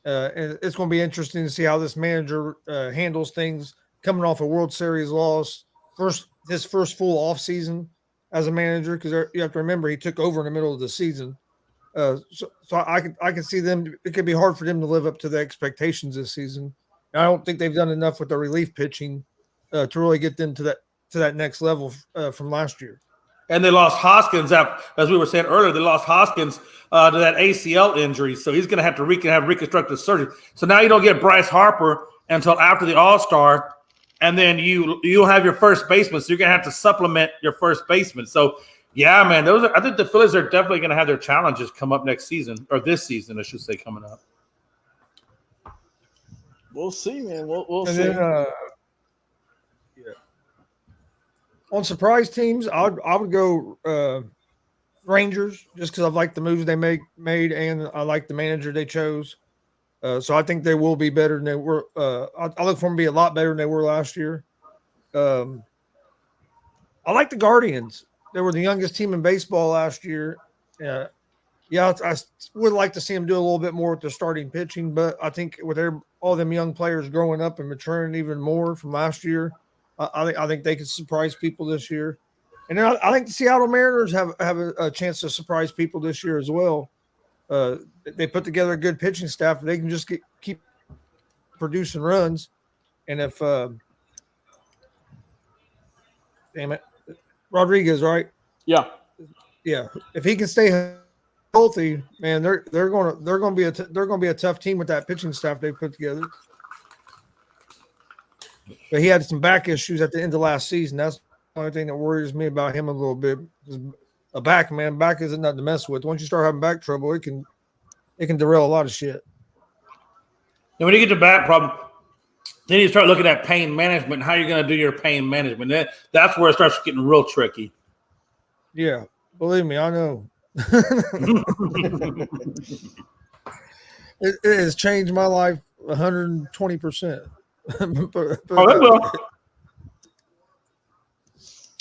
And it's going to be interesting to see how this manager handles things coming off a World Series loss, his first full off season as a manager, because you have to remember he took over in the middle of the season. So I can see them. It could be hard for them to live up to the expectations this season. And I don't think they've done enough with the relief pitching to really get them to that next level from last year. And they lost Hoskins, as we were saying earlier. They lost Hoskins to that ACL injury, so he's going to have to have reconstructive surgery. So now you don't get Bryce Harper until after the All-Star, and then you'll have your first baseman. So you're going to have to supplement your first baseman. So yeah, man, I think the Phillies are definitely going to have their challenges come up next season, or this season, I should say, coming up. We'll see, man. We'll and see. Then, on surprise teams, I would go Rangers just because I like the moves they made, and I like the manager they chose. So I think they will be better than they were. I look for them to be a lot better than they were last year. I like the Guardians. They were the youngest team in baseball last year. I would like to see them do a little bit more with their starting pitching, but I think with all them young players growing up and maturing even more from last year, I think they could surprise people this year. And then I think the Seattle Mariners have a chance to surprise people this year as well. They put together a good pitching staff. They can just keep producing runs. And if Rodriguez, right? Yeah. If he can stay healthy, man, they're going to be a tough team with that pitching staff they put together. But he had some back issues at the end of last season. That's the only thing that worries me about him a little bit. Back isn't nothing to mess with. Once you start having back trouble, it can derail a lot of shit. And when you get to back problem, then you start looking at pain management and how you're going to do your pain management. That's where it starts getting real tricky. Yeah, believe me, I know. It has changed my life 120%. That will.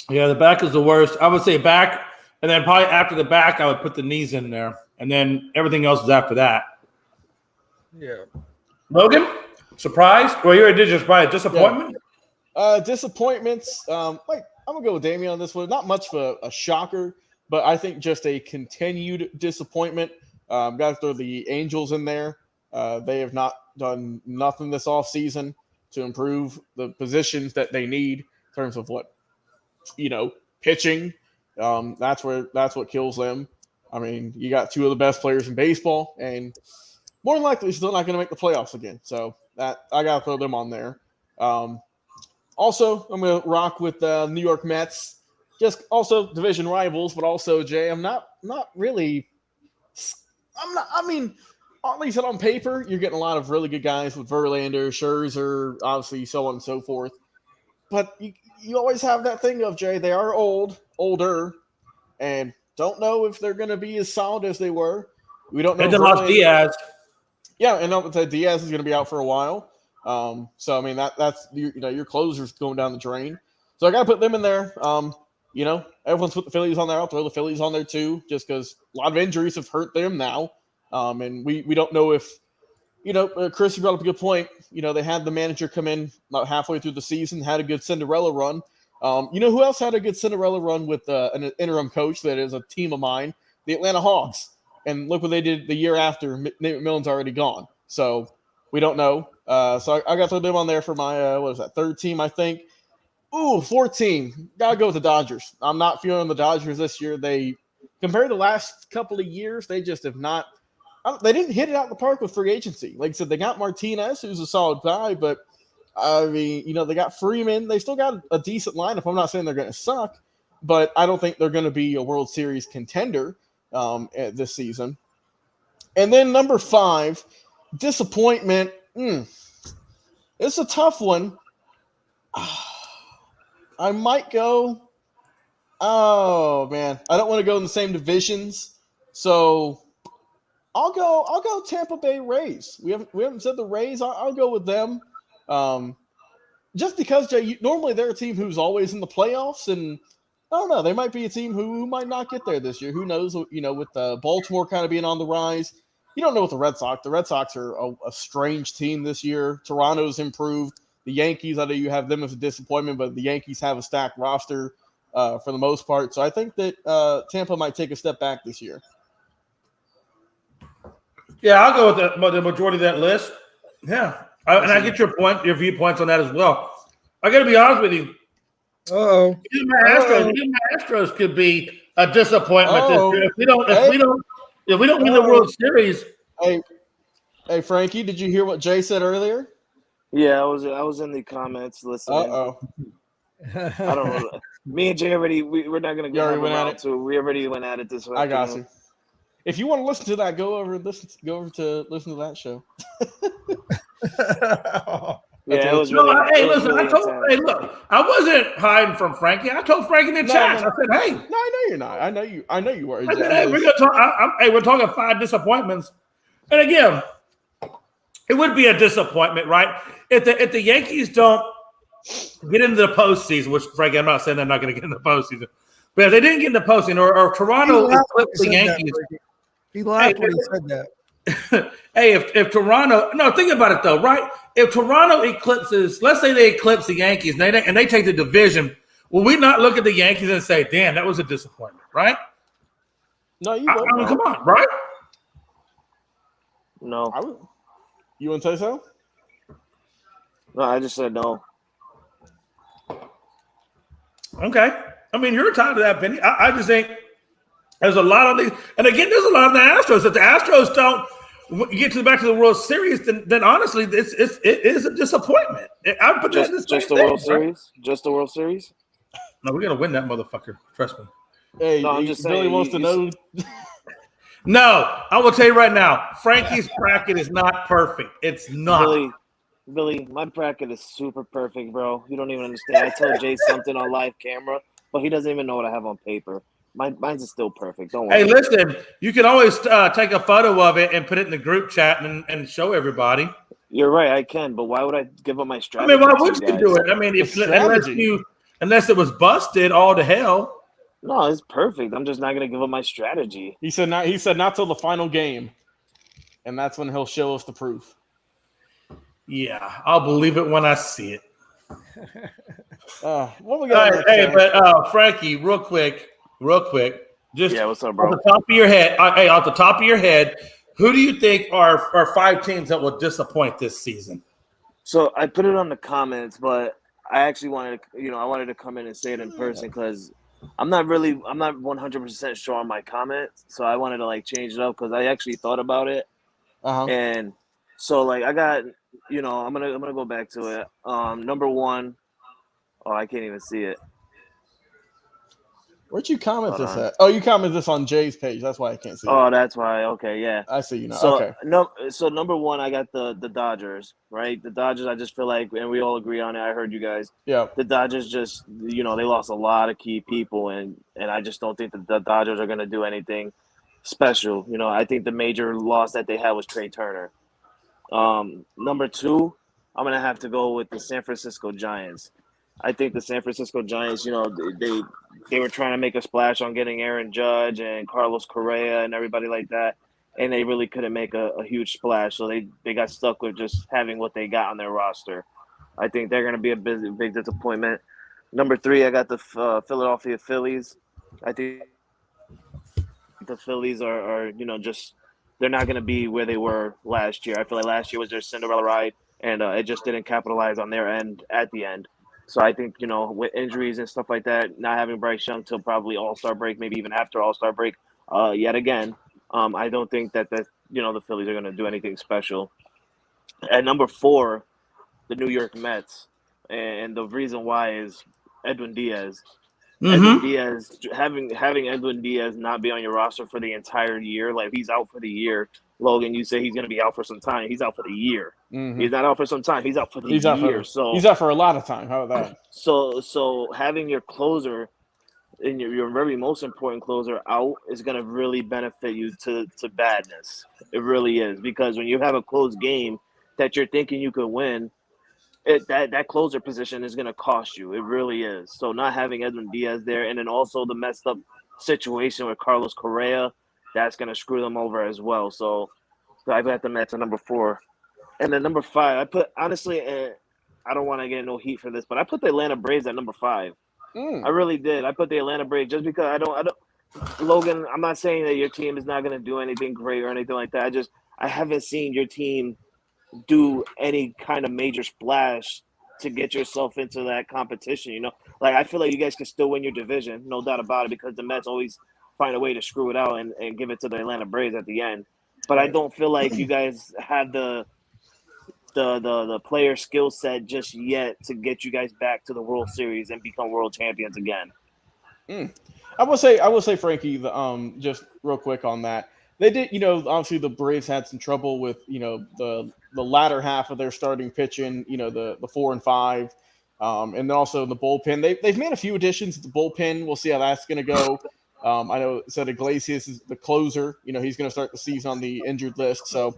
Yeah, the back is the worst. I would say back, and then probably after the back, I would put the knees in there, and then everything else is after that. Yeah. Logan, surprise? Well, you already did your surprise. Disappointment? Yeah. Disappointments. I'm gonna go with Damien on this one. Not much of a shocker, but I think just a continued disappointment. Got to throw the Angels in there. They have not done nothing this offseason to improve the positions that they need in terms of pitching. That's what kills them. I mean, you got two of the best players in baseball, and more than likely still not going to make the playoffs again. So that I got to throw them on there. Also, I'm going to rock with the New York Mets. Just also division rivals, but also Jay, I'm not really. I mean, at least on paper, you're getting a lot of really good guys with Verlander, Scherzer, obviously, so on and so forth. But you always have that thing of, Jay, they are older, and don't know if they're going to be as solid as they were. We don't know. And then lost Diaz. Yeah, and Diaz is going to be out for a while. So I mean that's your closers going down the drain. So I got to put them in there. Everyone's put the Phillies on there. I'll throw the Phillies on there too, just because a lot of injuries have hurt them now. And we don't know if Chris, you brought up a good point. They had the manager come in about halfway through the season, had a good Cinderella run. Who else had a good Cinderella run with an interim coach that is a team of mine? The Atlanta Hawks. And look what they did the year after. Nate McMillan's already gone. So we don't know. So I got to throw them on there for my, third team, I think. Ooh, fourth team. Got to go with the Dodgers. I'm not feeling the Dodgers this year. They, compared to the last couple of years, they just have not – they didn't hit it out the park with free agency. Like I said, they got Martinez, who's a solid guy, but, I mean, they got Freeman. They still got a decent lineup. I'm not saying they're going to suck, but I don't think they're going to be a World Series contender this season. And then number 5, disappointment. It's a tough one. I might go. Oh man, I don't want to go in the same divisions, so I'll go Tampa Bay Rays. We haven't said the Rays. I'll go with them. Just because Jay, normally they're a team who's always in the playoffs, and I don't know, they might be a team who might not get there this year. Who knows? With Baltimore kind of being on the rise. You don't know with the Red Sox. The Red Sox are a strange team this year. Toronto's improved. The Yankees, I know you have them as a disappointment, but the Yankees have a stacked roster for the most part. So I think that Tampa might take a step back this year. Yeah, I'll go with the majority of that list. Yeah, and I get your viewpoints on that as well. I got to be honest with you. Even my Astros could be a disappointment this year. If we don't win the World Series. Hey, Frankie, did you hear what Jay said earlier? Yeah, I was in the comments listening. Uh-oh. I don't know. Me and Jay we're not gonna go around to. We already went at it this way. I got you. If you want to listen to that, go over to listen to that show. Yeah, it was really. Hey, listen. Look, I wasn't hiding from Frankie. I told Frankie in the chat. I said, "Hey, no, I know you're not. I know you were." I said, "Hey, we're gonna talk. We're talking 5 disappointments." And again, it would be a disappointment, right? If the Yankees don't get into the postseason, which Frankie, I'm not saying they're not going to get in the postseason, but if they didn't get in the postseason, or Toronto eclipsed the Yankees, he laughed when he said that. Hey, if Toronto, no, think about it though, right? If Toronto eclipses, let's say they eclipse the Yankees and they take the division, will we not look at the Yankees and say, "Damn, that was a disappointment," right? No, you won't. I mean, come on, right? No. You want to say so? No, I just said no. Okay. I mean, you're entitled to that opinion. I just think there's a lot of these. And again, there's a lot of the Astros. If the Astros don't get back to the World Series, then honestly, it is a disappointment. I put just the World Series? Just the World Series? No, we're going to win that motherfucker. Trust me. Hey, no, I'm just saying. Billy wants to know. No, I will tell you right now, Frankie's bracket is not perfect. It's not. Billy, my bracket is super perfect, bro. You don't even understand. I told Jay something on live camera, but he doesn't even know what I have on paper. Mine's is still perfect. Don't worry. Hey, listen, you can always take a photo of it and put it in the group chat and show everybody. You're right, I can, but why would I give up my strategy? I mean, why would you do it? I mean, unless you Unless it was busted all to hell. No, it's perfect. I'm just not gonna give up my strategy. He said not till the final game, and that's when he'll show us the proof. Yeah, I'll believe it when I see it. What we got? But Frankie, real quick, just what's up, bro? off the top of your head, off the top of your head, who do you think are 5 teams that will disappoint this season? So I put it on the comments, but I actually wanted to come in and say it in person because I'm not 100% sure on my comments. So I wanted to change it up because I actually thought about it. And so I got, I'm gonna go back to it. Number 1. Oh, I can't even see it. Where'd you comment this at? Oh, you commented this on Jay's page. That's why I can't see it. Oh, that's why. Okay, yeah. I see you now. So, okay. So number 1, I got the Dodgers, right? The Dodgers, I just feel like, and we all agree on it. I heard you guys. Yeah. The Dodgers just, they lost a lot of key people, and I just don't think that the Dodgers are going to do anything special. I think the major loss that they had was Trey Turner. Number 2, I'm going to have to go with the San Francisco Giants. I think the San Francisco Giants, they were trying to make a splash on getting Aaron Judge and Carlos Correa and everybody like that, and they really couldn't make a huge splash. So they got stuck with just having what they got on their roster. I think they're going to be a big disappointment. Number 3, I got the Philadelphia Phillies. I think the Phillies are just they're not going to be where they were last year. I feel like last year was their Cinderella ride, and it just didn't capitalize on their end at the end. So I think, with injuries and stuff like that, not having Bryce Young till probably All-Star break, maybe even after All-Star break, yet again, I don't think that the Phillies are going to do anything special. At number 4, the New York Mets, and the reason why is Edwin Diaz. Edwin Diaz, having Edwin Diaz not be on your roster for the entire year, he's out for the year. Logan, you say he's going to be out for some time. He's out for the year. He's not out for some time. He's out for the year. So he's out for a lot of time. How about that? So having your closer and your very most important closer out is going to really benefit you to badness. It really is, because when you have a close game that you're thinking you could win, that closer position is going to cost you. It really is. So not having Edwin Diaz there, and then also the messed up situation with Carlos Correa, that's going to screw them over as well. So I got the Mets at number 4. And then number 5, I put, honestly, I don't want to get no heat for this, but I put the Atlanta Braves at number 5. I really did. I put the Atlanta Braves just because I don't Logan, I'm not saying that your team is not going to do anything great or anything like that. I haven't seen your team do any kind of major splash to get yourself into that competition, I feel like you guys can still win your division, no doubt about it, because the Mets always find a way to screw it out and give it to the Atlanta Braves at the end. But I don't feel like you guys have the player skill set just yet to get you guys back to the World Series and become world champions again. I will say, Frankie, just real quick on that. They did, obviously the Braves had some trouble with, the latter half of their starting pitching, the 4 and 5, and then also the bullpen. They've made a few additions to the bullpen. We'll see how that's going to go. I know said Iglesias is the closer. He's going to start the season on the injured list, so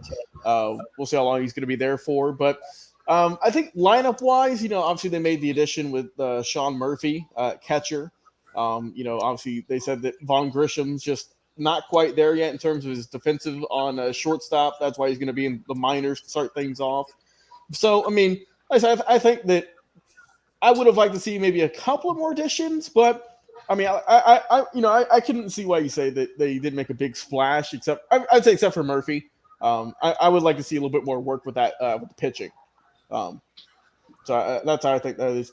we'll see how long he's going to be there for. But I think lineup-wise, obviously they made the addition with Sean Murphy, catcher. Obviously they said that Von Grisham's just not quite there yet in terms of his defensive on shortstop. That's why he's going to be in the minors to start things off. So, like I said, I think that I would have liked to see maybe a couple of more additions, but I couldn't see why you say that they didn't make a big splash, except for Murphy. I would like to see a little bit more work with that with the pitching. So that's how I think that is.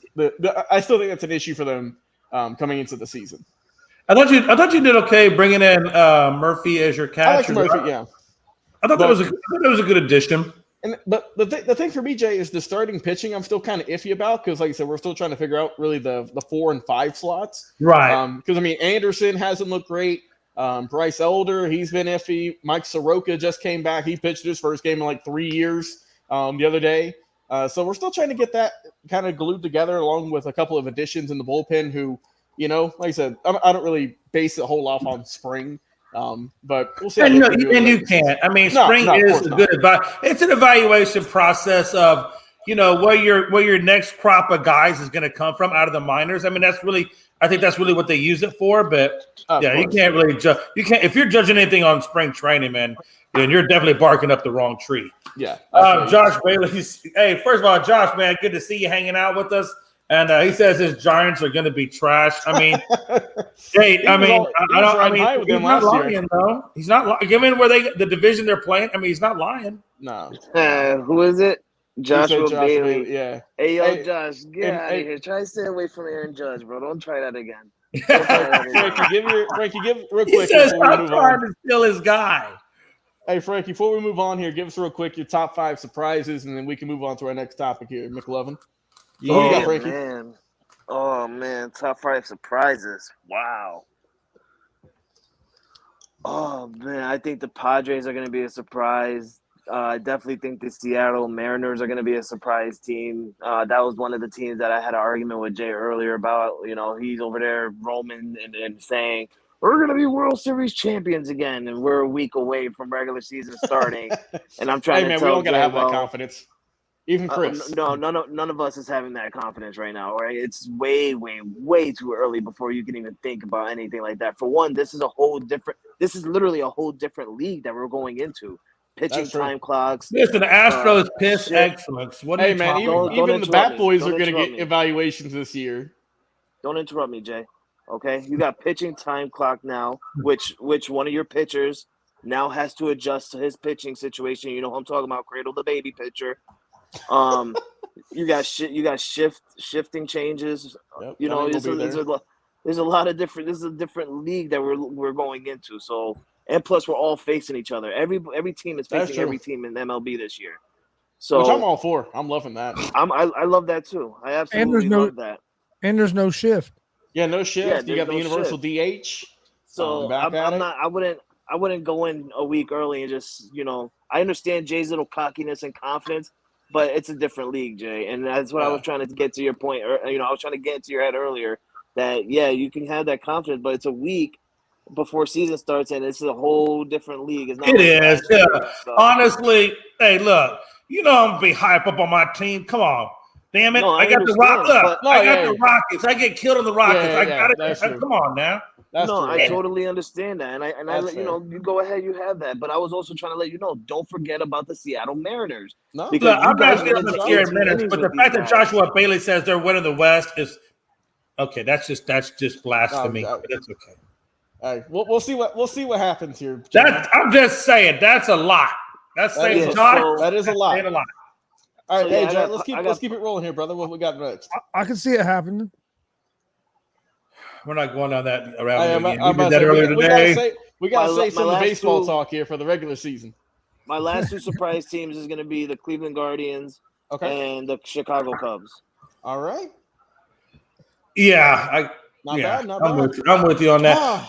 I still think that's an issue for them coming into the season. I thought you did okay bringing in Murphy as your catcher. I like Murphy, yeah. I thought that was a good addition. But the thing for me, Jay, is the starting pitching I'm still kind of iffy about because, like I said, we're still trying to figure out really the 4 and 5 slots. Right. Because, Anderson hasn't looked great. Bryce Elder, he's been iffy. Mike Soroka just came back. He pitched his first game in 3 years the other day. So we're still trying to get that kind of glued together along with a couple of additions in the bullpen who, like I said, I don't really base it a whole lot on spring. But we'll see. And you can't. Spring is a good advice. It's an evaluation process of, where your next crop of guys is going to come from out of the minors. I mean, I think that's really what they use it for. But you can't really judge. You can't if you're judging anything on spring training, man. Then you're definitely barking up the wrong tree. Yeah. Josh Bailey. Hey, first of all, Josh, man, good to see you hanging out with us. And he says his Giants are going to be trash. I mean, he's not lying though. He's not lying. Given the division they're playing, I mean, he's not lying. No. Who is it? Joshua Bailey. Yeah. Hey, Josh, get out of here. Try to stay away from Aaron Judge, bro. Don't try that again. Frankie, give real quick. He says I'm trying to steal his guy. Hey, Frankie, before we move on here, give us real quick your top 5 surprises, and then we can move on to our next topic here, McLovin. Man. Oh, man. Top 5 surprises. Wow. Oh, man. I think the Padres are going to be a surprise. I definitely think the Seattle Mariners are going to be a surprise team. That was one of the teams that I had an argument with Jay earlier about. He's over there roaming and saying, we're going to be World Series champions again, and we're a week away from regular season starting. And I'm trying to tell we don't got to have Jay, that confidence. Even Chris. No, none of us is having that confidence right now, right? It's way, way, way too early before you can even think about anything like that. For one, this is literally a whole different league that we're going into. Pitching time clocks. Listen, the Astros piss excellence. What are you man, even the Bat Boys are going to get evaluations this year. Don't interrupt me, Jay. Okay? You got pitching time clock now, which one of your pitchers now has to adjust to his pitching situation. You know who I'm talking about, cradle the baby pitcher. You got shifting changes. Yep, there's a lot of different. This is a different league that we're going into. So, and plus we're all facing each other. Every team is facing every team in MLB this year. So which I'm all for. I'm loving that. I love that too. I absolutely love that. And there's no shift. Yeah, no shift. Yeah, you got the universal shift. DH. So I wouldn't go in a week early and just I understand Jay's little cockiness and confidence. But it's a different league, Jay, and that's what I was trying to get to your point. I was trying to get to your head earlier that you can have that confidence, but it's a week before season starts, and it's a whole different league. It's not. It is, yeah. So. Honestly, hey, look, I'm gonna be hype up on my team. Come on, damn it! No, I got the Rockets. I got the Rockets. I get killed on the Rockets. I got it. Come on now. I totally understand that, and I let you go ahead. You have that, but I was also trying to let you know. Don't forget about the Seattle Mariners. No, because I'm not going to scare Mariners, but the fact that Joshua Bailey says they're winning the West is okay. That's just blasphemy. But that's okay. All right, we'll see what happens here. I'm just saying that's a lot. That is a lot. All right, hey, John, let's keep it rolling here, brother. What we got next? I can see it happening. We're not going on that around. We did that earlier today. We got to say some baseball talk here for the regular season. My last 2 surprise teams is going to be the Cleveland Guardians and the Chicago Cubs. All right. Yeah, Not bad. I'm with you on that.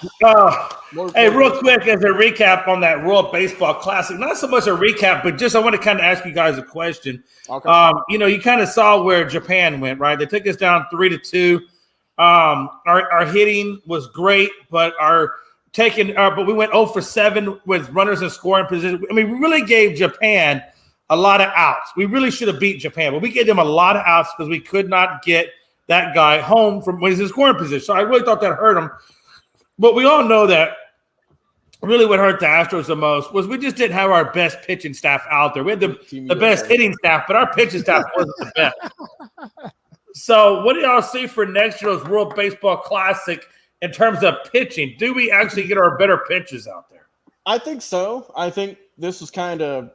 Hey, real quick, as a recap on that World Baseball Classic, not so much a recap, but just I want to kind of ask you guys a question. Okay. You kind of saw where Japan went, right? They took us down 3-2. Our hitting was great, but but we went 0 for 7 with runners in scoring position. I mean, we really gave Japan a lot of outs. We really should have beat Japan, but we gave them a lot of outs because we could not get that guy home from when he's in scoring position. So I really thought that hurt him. But we all know that really what hurt the Astros the most was we just didn't have our best pitching staff out there. We had the best hitting staff, but our pitching staff wasn't the best. So what do y'all see for next year's World Baseball Classic in terms of pitching? Do we actually get our better pitchers out there? I think so. I think this was kind of,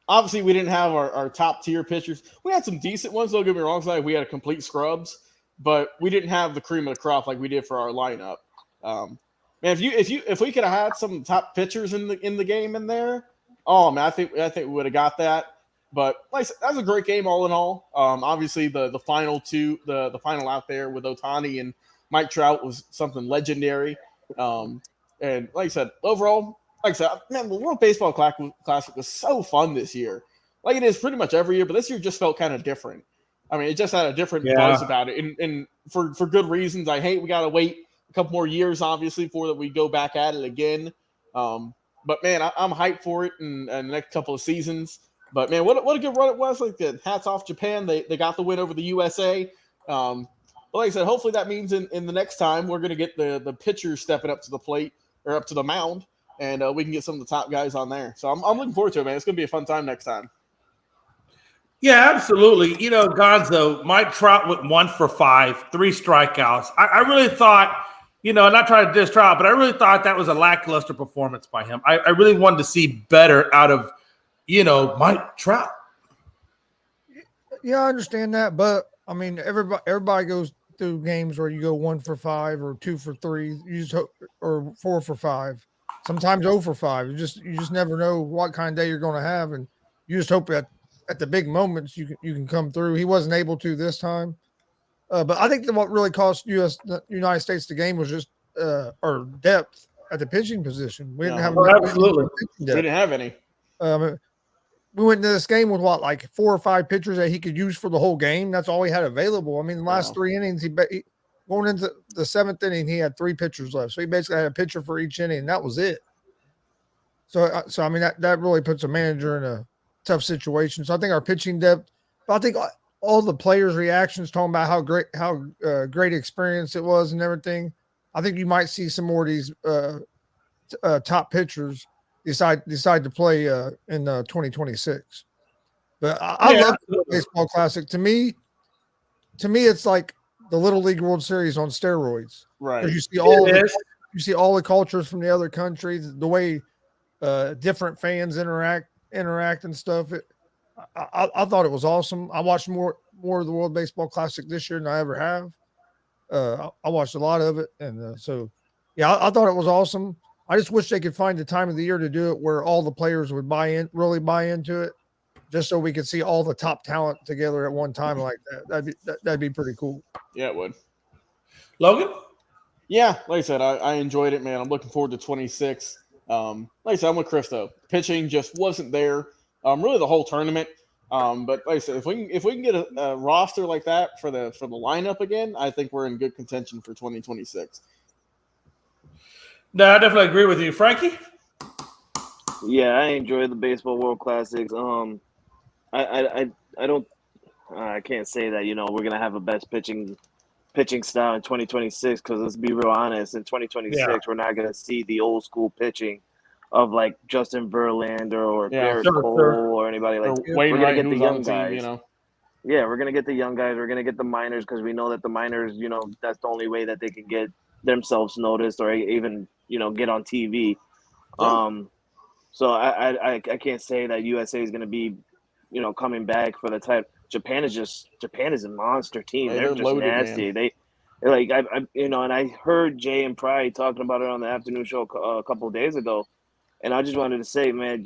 obviously we didn't have our top tier pitchers. We had some decent ones, don't get me wrong. Like we had a complete scrubs, but we didn't have the cream of the crop like we did for our lineup. Man, if we could have had some top pitchers in the game in there, man, I think we would have got that. But like that was a great game all in all. Obviously the final the final out there with Ohtani and Mike Trout was something legendary. And like I said, overall, man, the World Baseball Classic was so fun this year. Like it is pretty much every year, but this year just felt kind of different. I mean, it just had a different buzz about it, and for good reasons. I hate we got to wait a couple more years, obviously, before that we go back at it again. But man, I'm hyped for it in the next couple of seasons. But man, what a good run it was! Like, hats off Japan. They got the win over the USA. But like I said, hopefully that means in the next time we're going to get the pitchers stepping up to the plate or up to the mound, and we can get some of the top guys on there. So I'm looking forward to it, man. It's going to be a fun time next time. Yeah, absolutely. Gonzo, Mike Trout went 1 for 5, 3 strikeouts. I really thought, not trying to diss Trout, but I really thought that was a lackluster performance by him. I really wanted to see better out of, Mike Trout. Yeah, I understand that, but I mean, everybody goes through games where you go 1 for 5 or 2 for 3, you just hope, or 4 for 5. Sometimes 0 for 5. You just never know what kind of day you're going to have, and you just hope that at the big moments you can come through. He wasn't able to this time, but I think that what really cost the United States the game was just our depth at the pitching position. We didn't have absolutely. We didn't have any. We went into this game with like 4 or 5 pitchers that he could use for the whole game. That's all he had available. I mean, the last 3 innings, he going into the 7th inning, he had 3 pitchers left. So he basically had a pitcher for each inning, and that was it. So I mean, that really puts a manager in a tough situation. So I think our pitching depth, but I think all the players' reactions talking about how great experience it was and everything. I think you might see some more of these top pitchers decide to play in 2026. But I love the baseball classic. To me, it's like the Little League World Series on steroids. Right. Because you see all the cultures from the other countries, the way different fans interact and stuff. I thought it was awesome. I watched more of the World Baseball Classic this year than I ever have. I watched a lot of it, and so yeah, I thought it was awesome. I just wish they could find the time of the year to do it where all the players would really buy into it, just so we could see all the top talent together at one time like that. That'd be pretty cool. Yeah, it would. Logan? Yeah, like I said, I enjoyed it, man. I'm looking forward to 26. Like I said, I'm with Chris though. Pitching just wasn't there. Really the whole tournament. But like I said, if we can get a roster like that for the lineup again, I think we're in good contention for 2026. No, I definitely agree with you, Frankie. Yeah, I enjoy the Baseball World Classics. I can't say that we're gonna have a best pitching style in 2026 because let's be real honest, in 2026 we're not gonna see the old school pitching of like Justin Verlander or Garrett Cole or anybody like that. We're gonna get the young guys. Yeah, we're gonna get the young guys. We're gonna get the minors because we know that the minors, that's the only way that they can get themselves noticed or even get on TV. So I can't say that USA is going to be coming back for the type. Japan is a monster team. They're just loaded, nasty. Man. And I heard Jay and Pry talking about it on the afternoon show a couple of days ago, and I just wanted to say, man,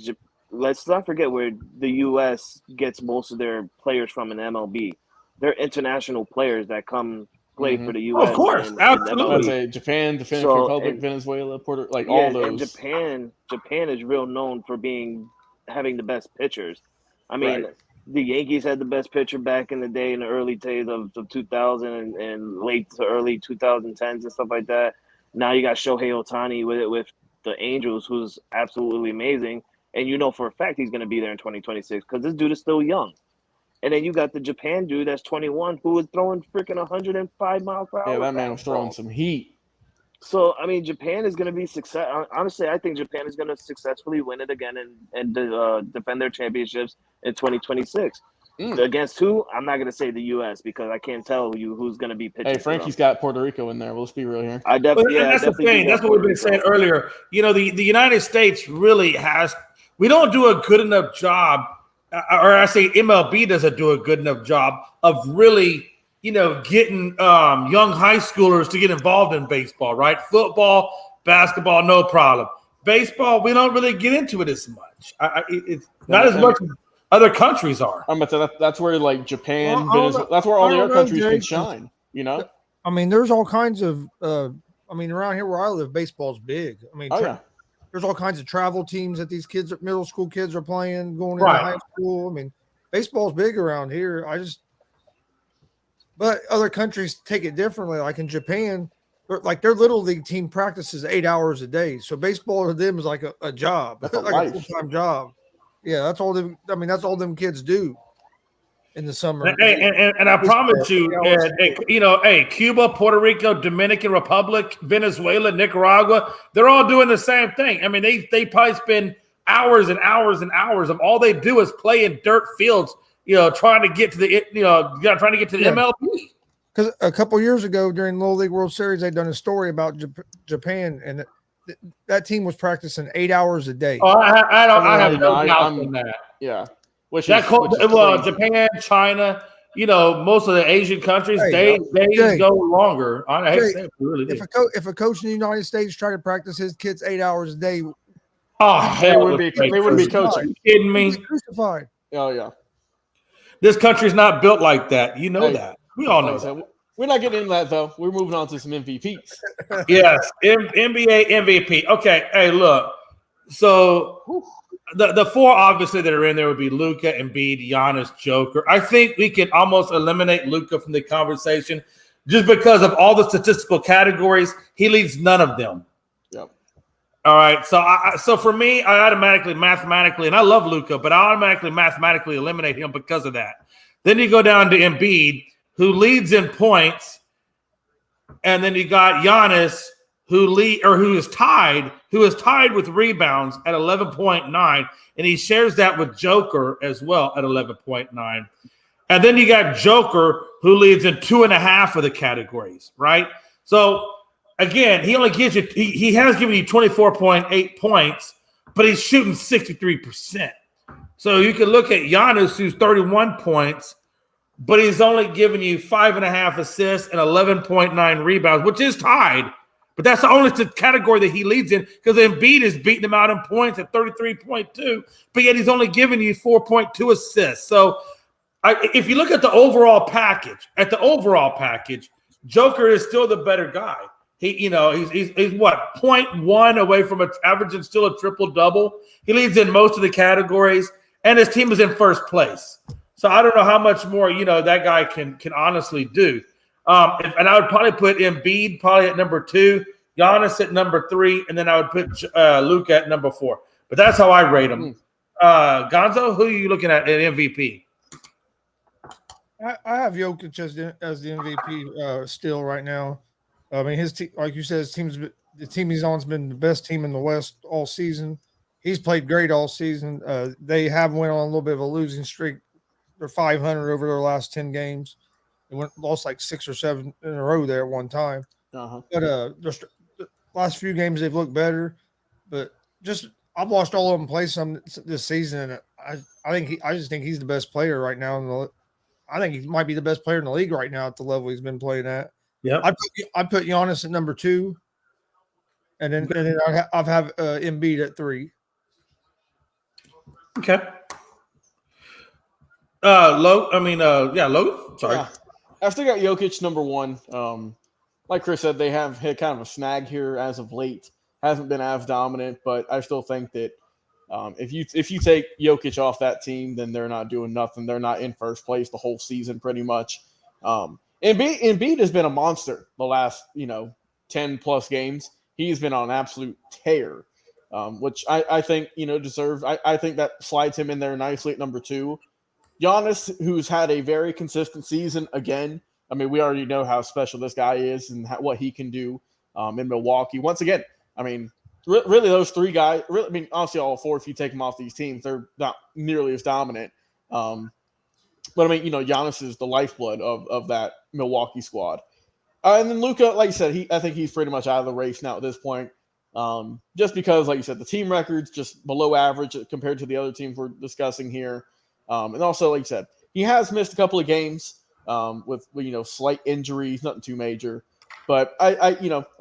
let's not forget where the U.S. gets most of their players from in MLB. They're international players that come play for the U.S. Of course, absolutely. Japan, Dominican Republic, Venezuela, Puerto, all those. And Japan is real known for having the best pitchers. I mean, the Yankees had the best pitcher back in the day in the early days of 2000 and late to early 2010s and stuff like that. Now you got Shohei Ohtani with the Angels, who's absolutely amazing, and for a fact he's going to be there in 2026 because this dude is still young. And then you got the Japan dude that's 21 who was throwing freaking 105 miles per hour. Yeah, that man was throwing some heat. So, I mean, Japan is going to be success. Honestly, I think Japan is going to successfully win it again and defend their championships in 2026. Against who? I'm not going to say the U.S. because I can't tell you who's going to be pitching. Hey, Frankie's got Puerto Rico in there. Let's be real here. That's the thing. That's what we've been saying earlier. The United States really has – we don't do a good enough job – or I say MLB doesn't do a good enough job of really, getting young high schoolers to get involved in baseball, right? Football, basketball, no problem. Baseball, we don't really get into it as much. It's not as much as other countries are. I'm gonna say that's where like Japan, Venezuela, that's where all the other countries can shine. I mean, there's all kinds of. Around here where I live, baseball's big. I mean, there's all kinds of travel teams that these kids, middle school kids, are playing, going into high school. I mean, baseball's big around here. But other countries take it differently. Like in Japan, their little league team practices 8 hours a day. So baseball to them is like a job, like a full-time job. Yeah, that's all them. I mean, that's all them kids do in the summer. And I promise you, Cuba, Puerto Rico, Dominican Republic, Venezuela, Nicaragua, they're all doing the same thing. I mean, they probably spend hours and hours and hours of all they do is play in dirt fields, trying to get to the MLB. Because a couple years ago during Little League World Series, they'd done a story about Japan, and that team was practicing 8 hours a day. Oh, I have no doubt in that. Yeah. Japan, China, most of the Asian countries, days go longer. I hate to say it, really. If a coach in the United States tried to practice his kids 8 hours a day, they wouldn't be coaching. Are you kidding me? Crucified. Oh yeah. This country's not built like that. You know that. We all know that. We're not getting into that though. We're moving on to some MVPs. Yes, NBA MVP. Okay, hey, look. So the four obviously that are in there would be Luka, Embiid, Giannis, Joker. I think we can almost eliminate Luka from the conversation just because of all the statistical categories. He leads none of them. Yep. All right. So for me, I mathematically, and I love Luka, but I automatically mathematically eliminate him because of that. Then you go down to Embiid, who leads in points, and then you got Giannis, who is tied with rebounds at 11.9, and he shares that with Joker as well at 11.9. And then you got Joker, who leads in 2.5 of the categories, right? So again, he only gives you he has given you 24.8 points, but he's shooting 63%. So you can look at Giannis, who's 31 points, but he's only giving you 5.5 assists and 11.9 rebounds, which is tied. But that's the only category that he leads in because Embiid is beating him out in points at 33.2, but yet he's only giving you 4.2 assists. So if you look at the overall package, Joker is still the better guy. He's what, 0.1 away from averaging still a triple-double. He leads in most of the categories, and his team is in first place. So I don't know how much more, that guy can honestly do. And I would probably put Embiid at number 2, Giannis at number 3, and then I would put Luka at number 4. But that's how I rate him. Gonzo, who are you looking at MVP? I have Jokic as the MVP still right now. I mean, his team, like you said, the team he's on has been the best team in the West all season. He's played great all season. They have went on a little bit of a losing streak. They're 500 over their last 10 games. They lost like 6 or 7 in a row there at one time. Uh-huh. But the last few games they've looked better. But I've watched all of them play some this season, and I just think he's the best player right now. I think he might be the best player in the league right now at the level he's been playing at. Yeah, I'd put Giannis at number 2, and then I'd have Embiid at 3. Okay. Logan. Sorry. Yeah. I still got Jokic number 1. Like Chris said, they have hit kind of a snag here as of late. Hasn't been as dominant, but I still think that if you take Jokic off that team, then they're not doing nothing. They're not in first place the whole season, pretty much. Embiid has been a monster the last 10 plus games. He's been on an absolute tear, which I think deserves. I think that slides him in there nicely at number 2. Giannis, who's had a very consistent season again. I mean, we already know how special this guy is and what he can do in Milwaukee. Once again, I mean, really those 3 guys, honestly, all 4, if you take them off these teams, they're not nearly as dominant. But I mean, Giannis is the lifeblood of that Milwaukee squad. And then Luka, like you said, I think he's pretty much out of the race now at this point. Just because, like you said, the team record's just below average compared to the other teams we're discussing here. And also, like you said, he has missed a couple of games with slight injuries, nothing too major. But like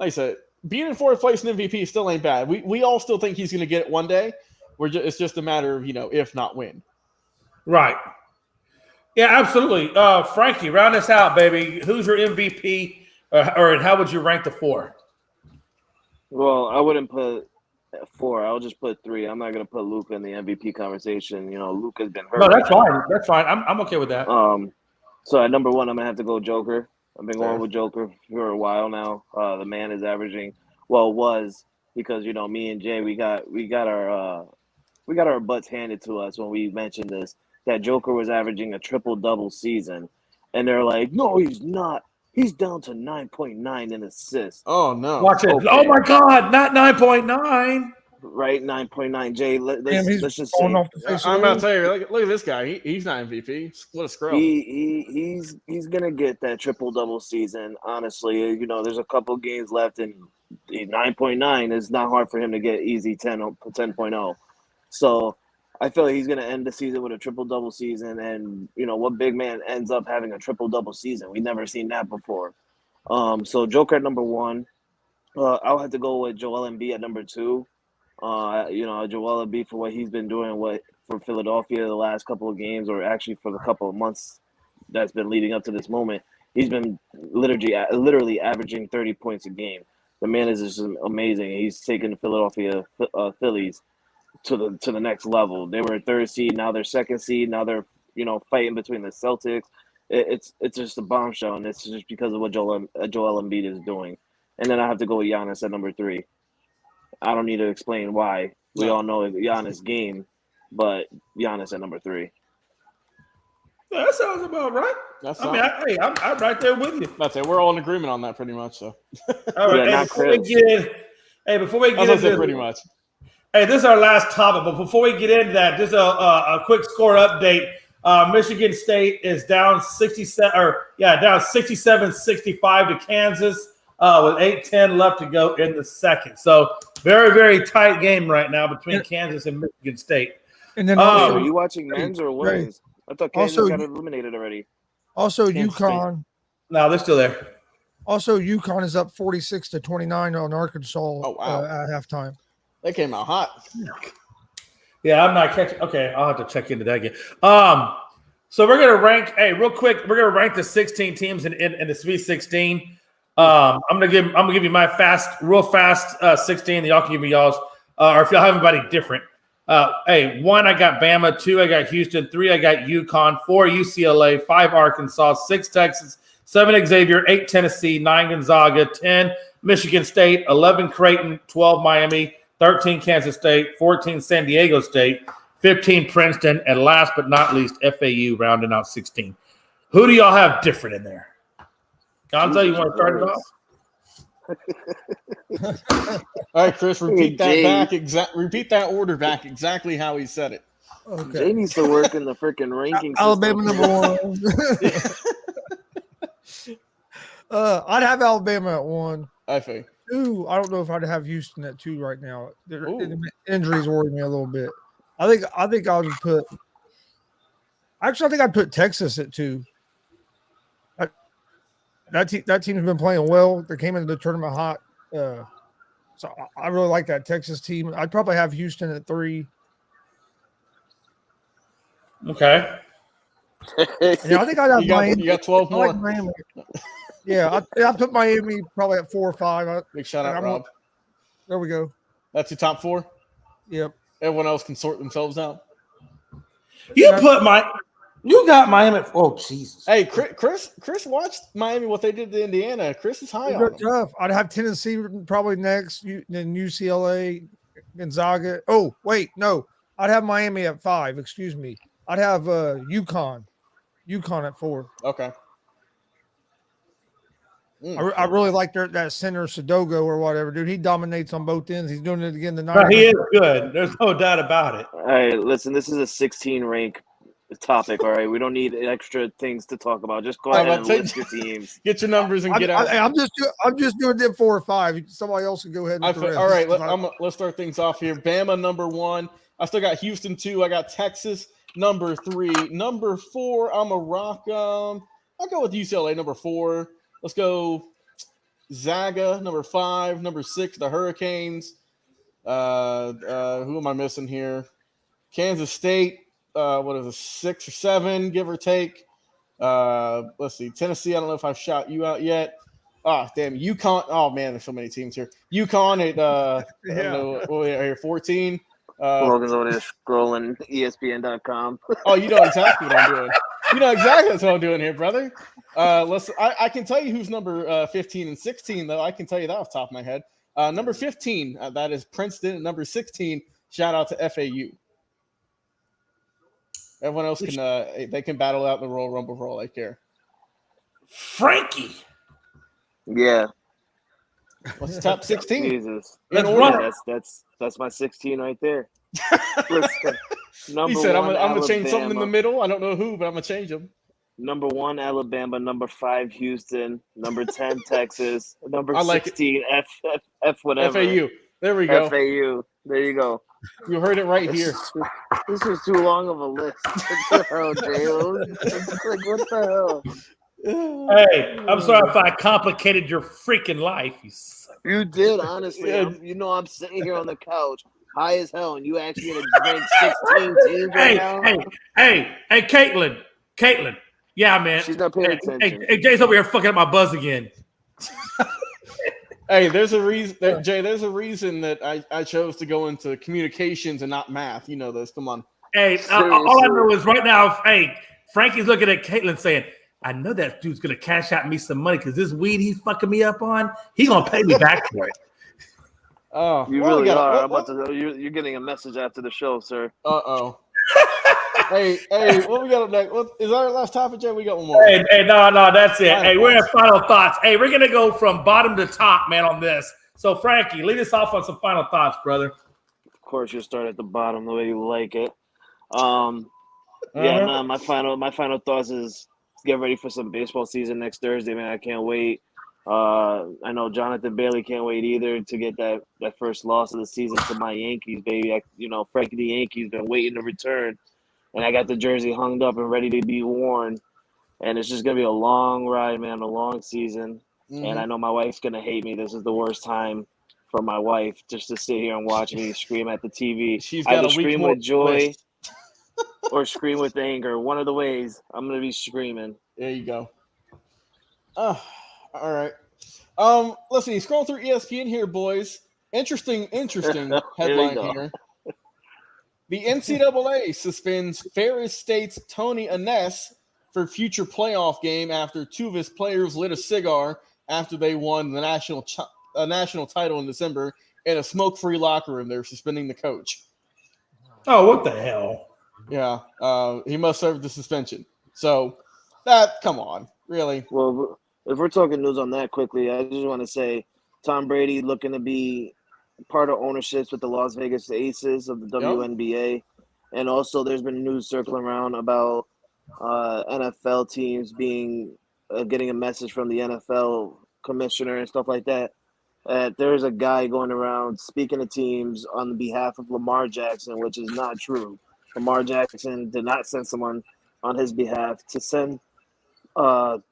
I said, being in 4th place in MVP still ain't bad. We all still think he's going to get it one day. It's just a matter of if not when. Right. Yeah, absolutely. Frankie, round us out, baby. Who's your MVP, or how would you rank the 4? Well, I wouldn't put 4. I'll just put 3. I'm not going to put Luka in the MVP conversation. Luka's been hurt. No, that's fine. That's fine. I'm okay with that. So at number 1, I'm going to have to go Joker. I've been going with Joker for a while now. The man is averaging, was because me and Jay we got our we got our butts handed to us when we mentioned this, that Joker was averaging a triple-double season. And they're like, no, he's not. He's down to 9.9 in assists. Oh, no. Watch it. Okay. Oh, my God. Not 9.9. Right, 9.9. Jay, let's just falling say off the face of I'm the about to earth. tell you, look at this guy. He's not MVP. What a scrub. he's gonna get that triple-double season. Honestly, you know, there's a couple games left, and 9.9 is not hard for him to get easy 10.0. So I feel like he's going to end the season with a triple-double season. And, you know, what big man ends up having a triple-double season? We've never seen that before. So Joker at number 1. I'll have to go with Joel Embiid at number 2. You know, Joel Embiid for what he's been doing for Philadelphia the last couple of games, or actually for the couple of months that's been leading up to this moment. He's been literally averaging 30 points a game. The man is just amazing. He's taken the Philadelphia Phillies to the next level. They were 3rd seed, now they're 2nd seed. Now they're, you know, fighting between the Celtics. It's just a bombshell, and it's just because of what Joel Embiid is doing. And then I have to go with Giannis at number 3. I don't need to explain why. We all know Giannis' game, but Giannis at number 3. Yeah, that sounds about right. I'm right there with you. That's it. We're all in agreement on that pretty much. So, all right. Yeah, Before we get into this, pretty much. Hey, this is our last topic, but before we get into that, just a quick score update. Michigan State is down 67-65 to Kansas with 8:10 left to go in the second. So very, very tight game right now between Kansas and Michigan State. And then are you watching men's or women's? I thought Kansas got eliminated already. Also, Kansas UConn. No, they're still there. Also, UConn is up 46-29 on Arkansas at halftime. They came out hot. Yeah, I'm not catching. Okay, I'll have to check into that again. So we're gonna rank. Hey, real quick, we're gonna rank the 16 teams in the Sweet 16. I'm gonna give you my real fast 16. And y'all can give me y'all's, or if y'all have anybody different. 1, I got Bama. 2, I got Houston. 3, I got UConn. 4, UCLA. 5, Arkansas. 6, Texas. 7, Xavier. 8, Tennessee. 9, Gonzaga. 10, Michigan State. 11, Creighton. 12, Miami. 13, Kansas State. 14, San Diego State. 15, Princeton. And last but not least, FAU rounding out 16. Who do y'all have different in there? Gonzo, you want to start it off? All right, Chris, repeat that order back exactly how he said it. Okay. Jay needs to work in the freaking ranking Alabama system. number 1. I'd have Alabama at 1. I think. 2, I don't know if I'd have Houston at 2 right now. Injuries worry me a little bit. I think I would put. Actually, I think I'd put Texas at 2. That team's been playing well. They came into the tournament hot. So I really like that Texas team. I'd probably have Houston at 3. Okay. Yeah, I think I'd have Miami. You got 12 more. Like Miami. Yeah, I put Miami probably at 4 or 5. Big shout out, Rob. There we go. That's your top 4? Yep. Everyone else can sort themselves out. You got Miami. Oh, Jesus. Hey, Chris watched Miami, what they did to Indiana. Chris is high on them. Tough. I'd have Tennessee probably next, then UCLA, Gonzaga. Oh, wait, no. I'd have Miami at 5. Excuse me. I'd have UConn at 4. Okay. I really like that center Sudogo or whatever, dude. He dominates on both ends. He's doing it again tonight. But he is good. There's no doubt about it. All right, listen, this is a 16 rank topic, all right? We don't need extra things to talk about. Just go ahead and list your teams. Get your numbers and get out. I'm just doing them 4 or 5. Somebody else can go ahead with the rest. All right, let's start things off here. Bama number 1. I still got Houston 2. I got Texas number 3. Number 4, I'm a rock. I'll go with UCLA number 4. Let's go Zaga, number 5. Number 6, the Hurricanes. Who am I missing here? Kansas State, what is it, 6 or 7, give or take. Let's see. Tennessee, I don't know if I've shot you out yet. Oh, damn. UConn. Oh, man, there's so many teams here. UConn at 14. Logan's over there scrolling ESPN.com. Oh, you know exactly what I'm doing. You know exactly what I'm doing here, brother. I can tell you who's number 15 and 16, though. I can tell you that off the top of my head. Number 15, that is Princeton. Number 16, shout out to FAU. Everyone else can they can battle out in the Royal Rumble for all they care. Frankie. Yeah. What's the top 16? Jesus. That's my 16 right there. Listen, He said, "I'm gonna change something in the middle. I don't know who, but I'm gonna change them." Number 1, Alabama. Number 5, Houston. Number 10, Texas. Number 16, F whatever. FAU. There we go. FAU. There you go. You heard it right here. This was too long of a list. What the hell, Jay? Like, what the hell? Hey, I'm sorry if I complicated your freaking life. You did, honestly. Yeah. I'm sitting here on the couch, high as hell, and you asked me to rank 16 teams right now. Hey, Caitlin. Yeah, man. She's not paying attention. Hey, Jay's over here fucking up my buzz again. Hey, there's a reason, Jay. There's a reason that I chose to go into communications and not math. You know this. Come on. Hey, all I know is right now, hey, Frankie's looking at Caitlin saying, I know that dude's going to cash out me some money because this weed he's fucking me up on, he's going to pay me back for it. Oh, you really are. You're getting a message after the show, sir. Uh-oh. Hey, what we got up next? Is that our last topic, Jay? We got one more. Hey, no, that's it. Hey, we're at final thoughts. Hey, we're going to go from bottom to top, man, on this. So, Frankie, lead us off on some final thoughts, brother. Of course, you'll start at the bottom the way you like it. My final thoughts is get ready for some baseball season next Thursday, man. I can't wait. I know Jonathan Bailey can't wait either to get that first loss of the season to my Yankees, baby. Frankie the Yankees been waiting to return, and I got the jersey hung up and ready to be worn. And it's just gonna be a long ride, man, a long season. Mm-hmm. And I know my wife's gonna hate me. This is the worst time for my wife just to sit here and watch me scream at the TV. She's got either a scream with joy or scream with anger. One of the ways I'm gonna be screaming. There you go. All right. Let's see. Scroll through ESPN here, boys. Interesting headline here. The NCAA suspends Ferris State's Tony Anness for future playoff game after two of his players lit a cigar after they won the national title in December in a smoke-free locker room. They're suspending the coach. Oh, what the hell? Yeah, he must serve the suspension. So, come on, really? Well, if we're talking news on that quickly, I just want to say Tom Brady looking to be part of ownerships with the Las Vegas Aces of the WNBA. And also there's been news circling around about NFL teams getting a message from the NFL commissioner and stuff like that. There's a guy going around speaking to teams on behalf of Lamar Jackson, which is not true. Lamar Jackson did not send someone on his behalf to send to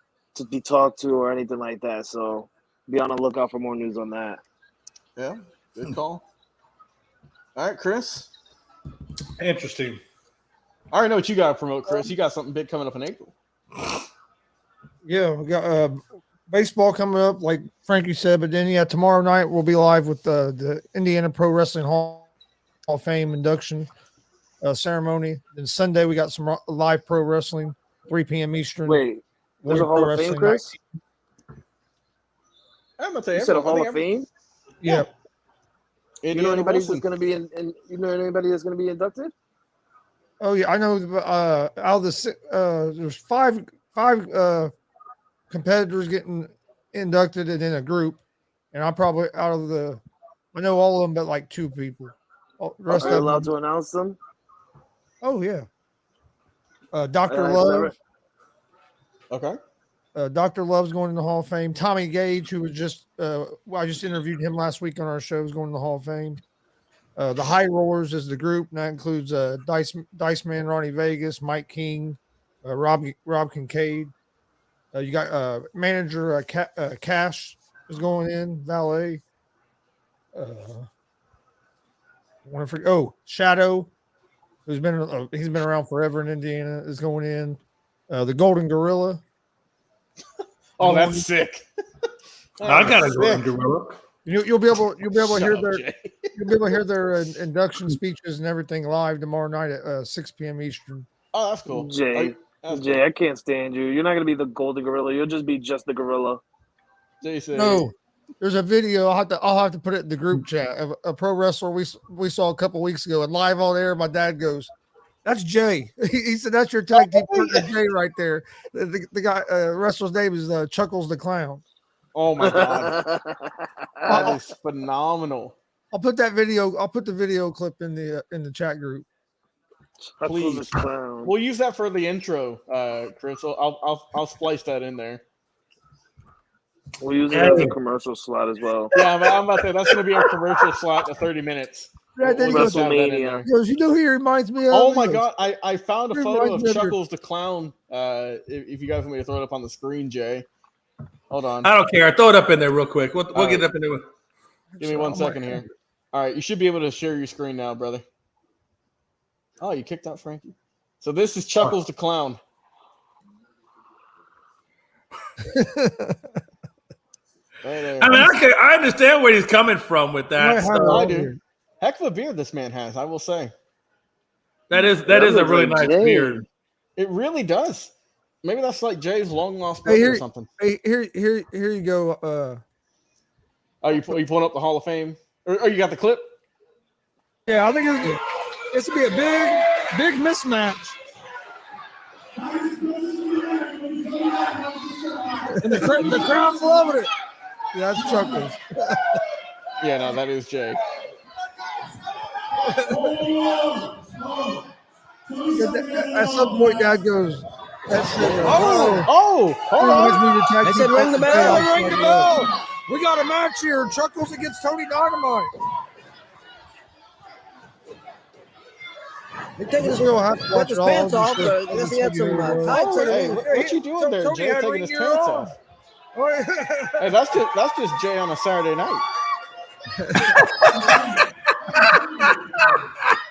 be talked to or anything like that. So be on the lookout for more news on that. Yeah, good call. All right, Chris. Interesting. I already know what you got to promote, Chris. You got something big coming up in April. Yeah, we got baseball coming up, like Frankie said. But then, tomorrow night we'll be live with the Indiana Pro Wrestling Hall of Fame induction ceremony. Then Sunday we got some live pro wrestling, 3 p.m. Eastern. Wait, there's a Hall of Fame, Chris? I'm gonna tell you, you said a Hall of Fame? Yeah. You know anybody that's going to be that's going to be inducted? Oh yeah, I know. Out of the there's five competitors getting inducted and in a group, and I'm probably I know all of them, but like 2 people. Are you allowed to announce them? Oh yeah. Dr. Love. Okay. Dr. Love's going to the Hall of Fame. Tommy Gage, who was just I just interviewed him last week on our show, is going to the Hall of Fame. The High Rollers is the group, and that includes Dice Man, Ronnie Vegas, Mike King, Rob Kincaid. You got manager Cash is going in, valet. Shadow, he's been around forever in Indiana, is going in. The Golden Gorilla. Oh, that's sick. I got a Golden Gorilla. You'll be able to hear their induction speeches and everything live tomorrow night at 6 p.m. Eastern. Oh, that's cool. Jay, I can't stand you. You're not gonna be the Golden Gorilla. You'll just be the gorilla. Jay said, no, there's a video. I'll have to put it in the group chat of a pro wrestler we saw a couple weeks ago, and live on air. My dad goes, That's Jay. He said that's your tag team partner, Jay, right there. The guy wrestler's name is Chuckles the Clown. Oh my god, that is phenomenal. I'll put that video. I'll put the video clip in the chat group. Please, we'll use that for the intro, Chris. I'll splice that in there. We'll use it as a commercial slot as well. Yeah, I'm about to say that's going to be our commercial slot to 30 minutes. WrestleMania. He goes, you know who he reminds me of? Oh my god, I found a photo of Chuckles the Clown. If you guys want me to throw it up on the screen, Jay. Hold on. I don't care. Throw it up in there real quick. We'll get it up in there. Give me 1 second here. All right, you should be able to share your screen now, brother. Oh, you kicked out Frankie. So this is Chuckles the Clown. I mean, I understand where he's coming from with that. I do. Heck of a beard this man has, I will say. That is a really nice beard. It really does. Maybe that's like Jay's long lost brother or something. Hey, here you go. Are you pulling up the Hall of Fame? Or you got the clip? Yeah, I think it's gonna be a big mismatch. And the crowd's loving it. Yeah, that's Chuckles. Yeah, no, that is Jay. At some point, Dad goes, hold on. I said, ring the bell, ring the bell. We got a match here. Chuckles against Tony Dynamite. They're taking his pants off. I guess he had some tights. Hey, what you doing there, Jay? Taking his pants off. Hey, that's just Jay on a Saturday night.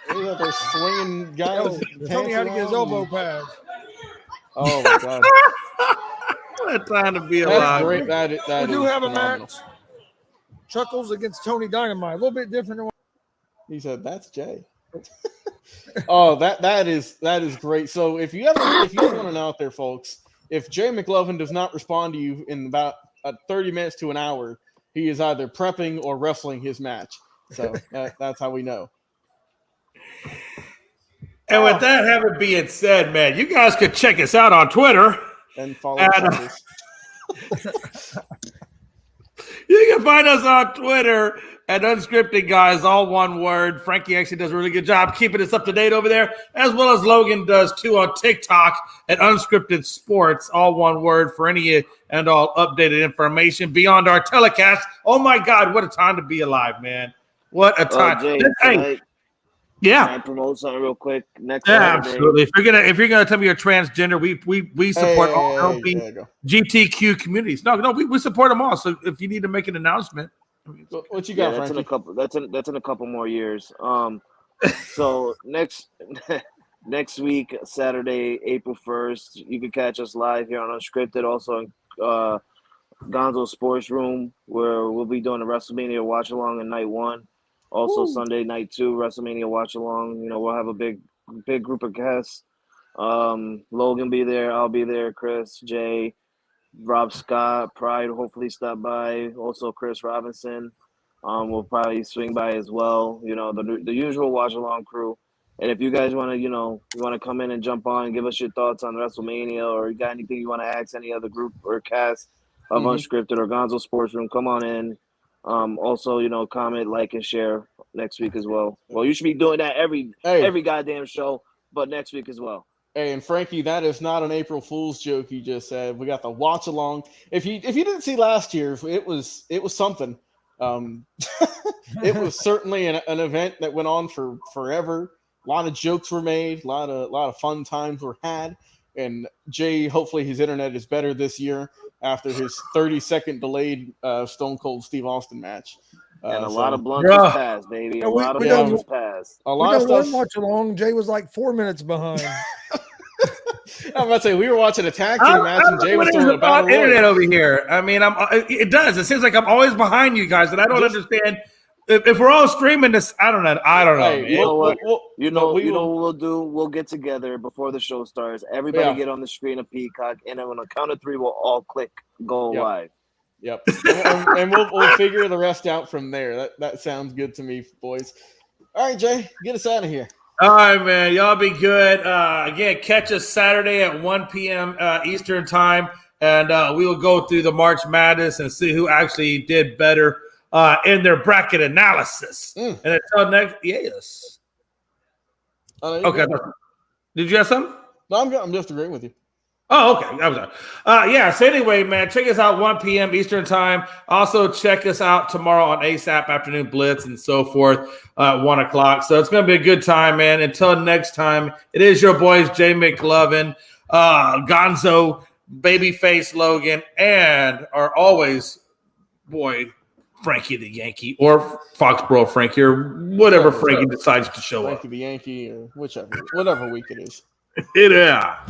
They're swinging guys. Tony had to get his elbow pads. Oh my god! What a time to be alive. Great. That we do have a match. Chuckles against Tony Dynamite. A little bit different than what he said. That's Jay. Oh, that is great. So if you want to know out there, folks, if Jay McLovin does not respond to you in about 30 minutes to an hour, he is either prepping or wrestling his match. So that's how we know. And with that having being said, man, you guys could check us out on Twitter and follow us. You can find us on Twitter at Unscripted Guys, all one word. Frankie actually does a really good job keeping us up to date over there, as well as Logan does too on TikTok at Unscripted Sports, all one word for any and all updated information beyond our telecast. Oh my God, what a time to be alive, man! What a time! Jay, can I promote something real quick? Next Saturday. Absolutely. If you're gonna tell me you're transgender, we support all LGBTQ communities. No, we support them all. So if you need to make an announcement, what you got? That's in a couple more years. So next week, Saturday, April 1st, you can catch us live here on Unscripted. Also in Gonzo's Sports Room, where we'll be doing a WrestleMania watch along in night 1. Also, Sunday night 2, WrestleMania watch along. You know, we'll have a big group of guests. Logan be there. I'll be there. Chris, Jay, Rob Scott, Pride hopefully stop by. Also, Chris Robinson will probably swing by as well. You know, the usual watch along crew. And if you guys want to, come in and jump on and give us your thoughts on WrestleMania, or you got anything you want to ask any other group or cast of Unscripted or Gonzo Sports Room, come on in. Also, comment, like, and share next week as well. Well, you should be doing that every goddamn show, but next week as well. Hey, and Frankie, that is not an April Fool's joke you just said. We got the watch along. If you didn't see last year, it was something. It was certainly an event that went on for forever. A lot of jokes were made, a lot of fun times were had. And Jay, hopefully his internet is better this year after his 30-second delayed Stone Cold Steve Austin match. And a lot of blunders passed, baby. A lot of blunders passed. A lot of stuff. Watch along. Jay was like 4 minutes behind. I'm about to say we were watching a tag team match and Jay was doing a battle royal. Internet over here. I mean, it does. It seems like I'm always behind you guys, and I don't understand. If we're all streaming this, I don't know. Hey, you know what? You know what we'll do? We'll get together before the show starts. Everybody get on the screen of Peacock, and then on the count of 3, we'll all click go live. Yep. And we'll figure the rest out from there. That sounds good to me, boys. All right, Jay, get us out of here. All right, man. Y'all be good. Again, catch us Saturday at 1 p.m. Eastern time, and we will go through the March Madness and see who actually did better in their bracket analysis. And until next, yes. Okay. Did you have something? No, I'm good. I'm just agreeing with you. Oh, okay. I was yeah. So anyway, man, check us out 1 p.m. Eastern time. Also, check us out tomorrow on ASAP Afternoon Blitz and so forth at 1 o'clock. So it's going to be a good time, man. Until next time, it is your boys, Jay McLovin, Gonzo, Babyface Logan, and our always boy, Frankie the Yankee, or Foxborough Frankie, or whatever Frankie decides to show up. Frankie the Yankee, or whatever week it is. Yeah.